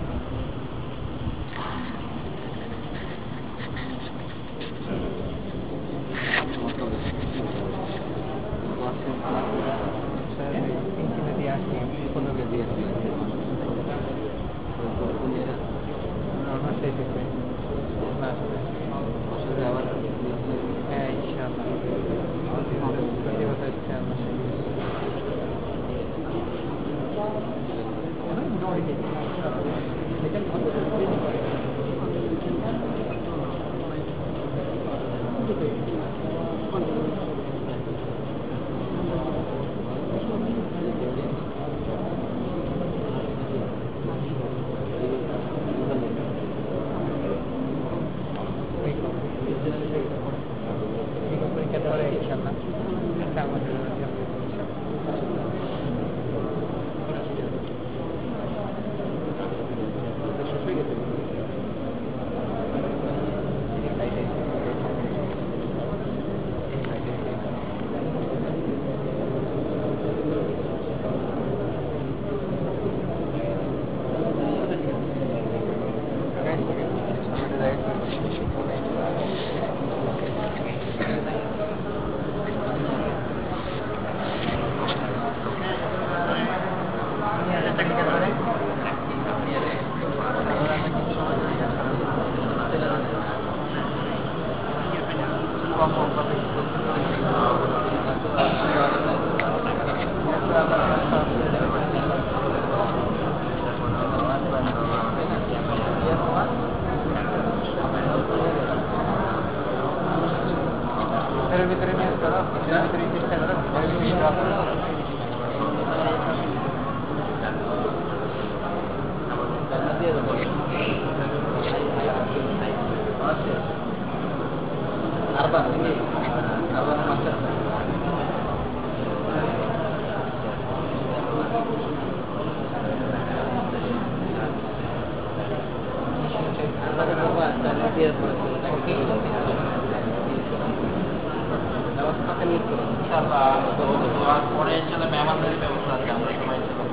পরে চলে মেহমানদের ব্যবস্থা আছে, আমরা সবাই চলে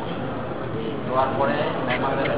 দেওয়ার পরে মেহমানদের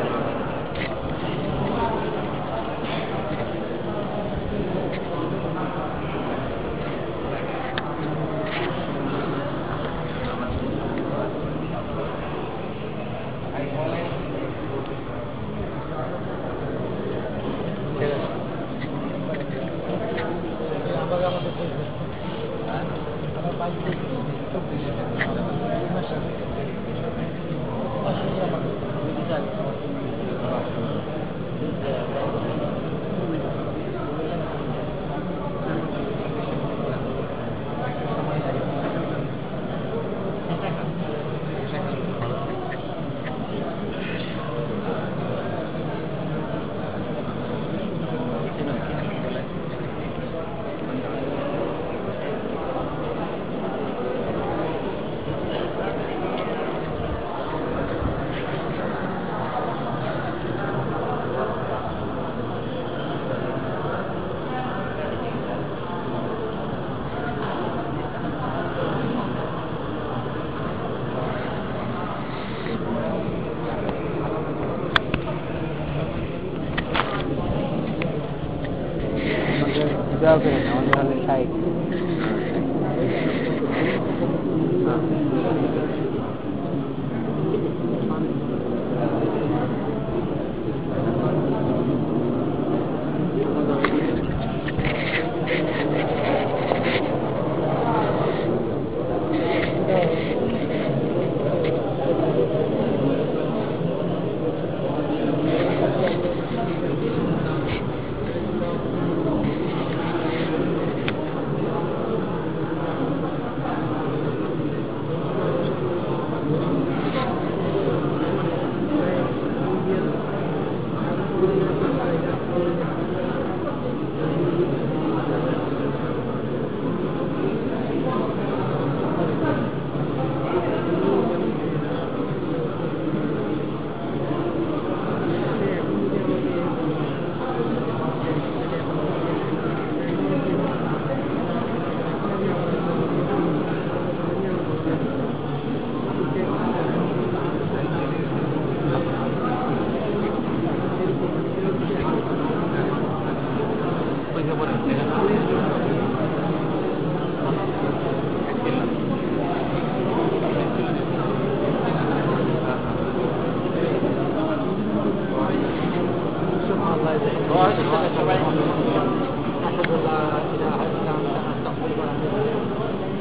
দোয়া করেন আমাদের হলে শাইখ।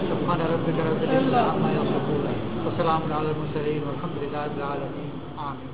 سبحان ربك رب العزة عما يصفون وسلام على المرسلين والحمد لله رب العالمين آمين.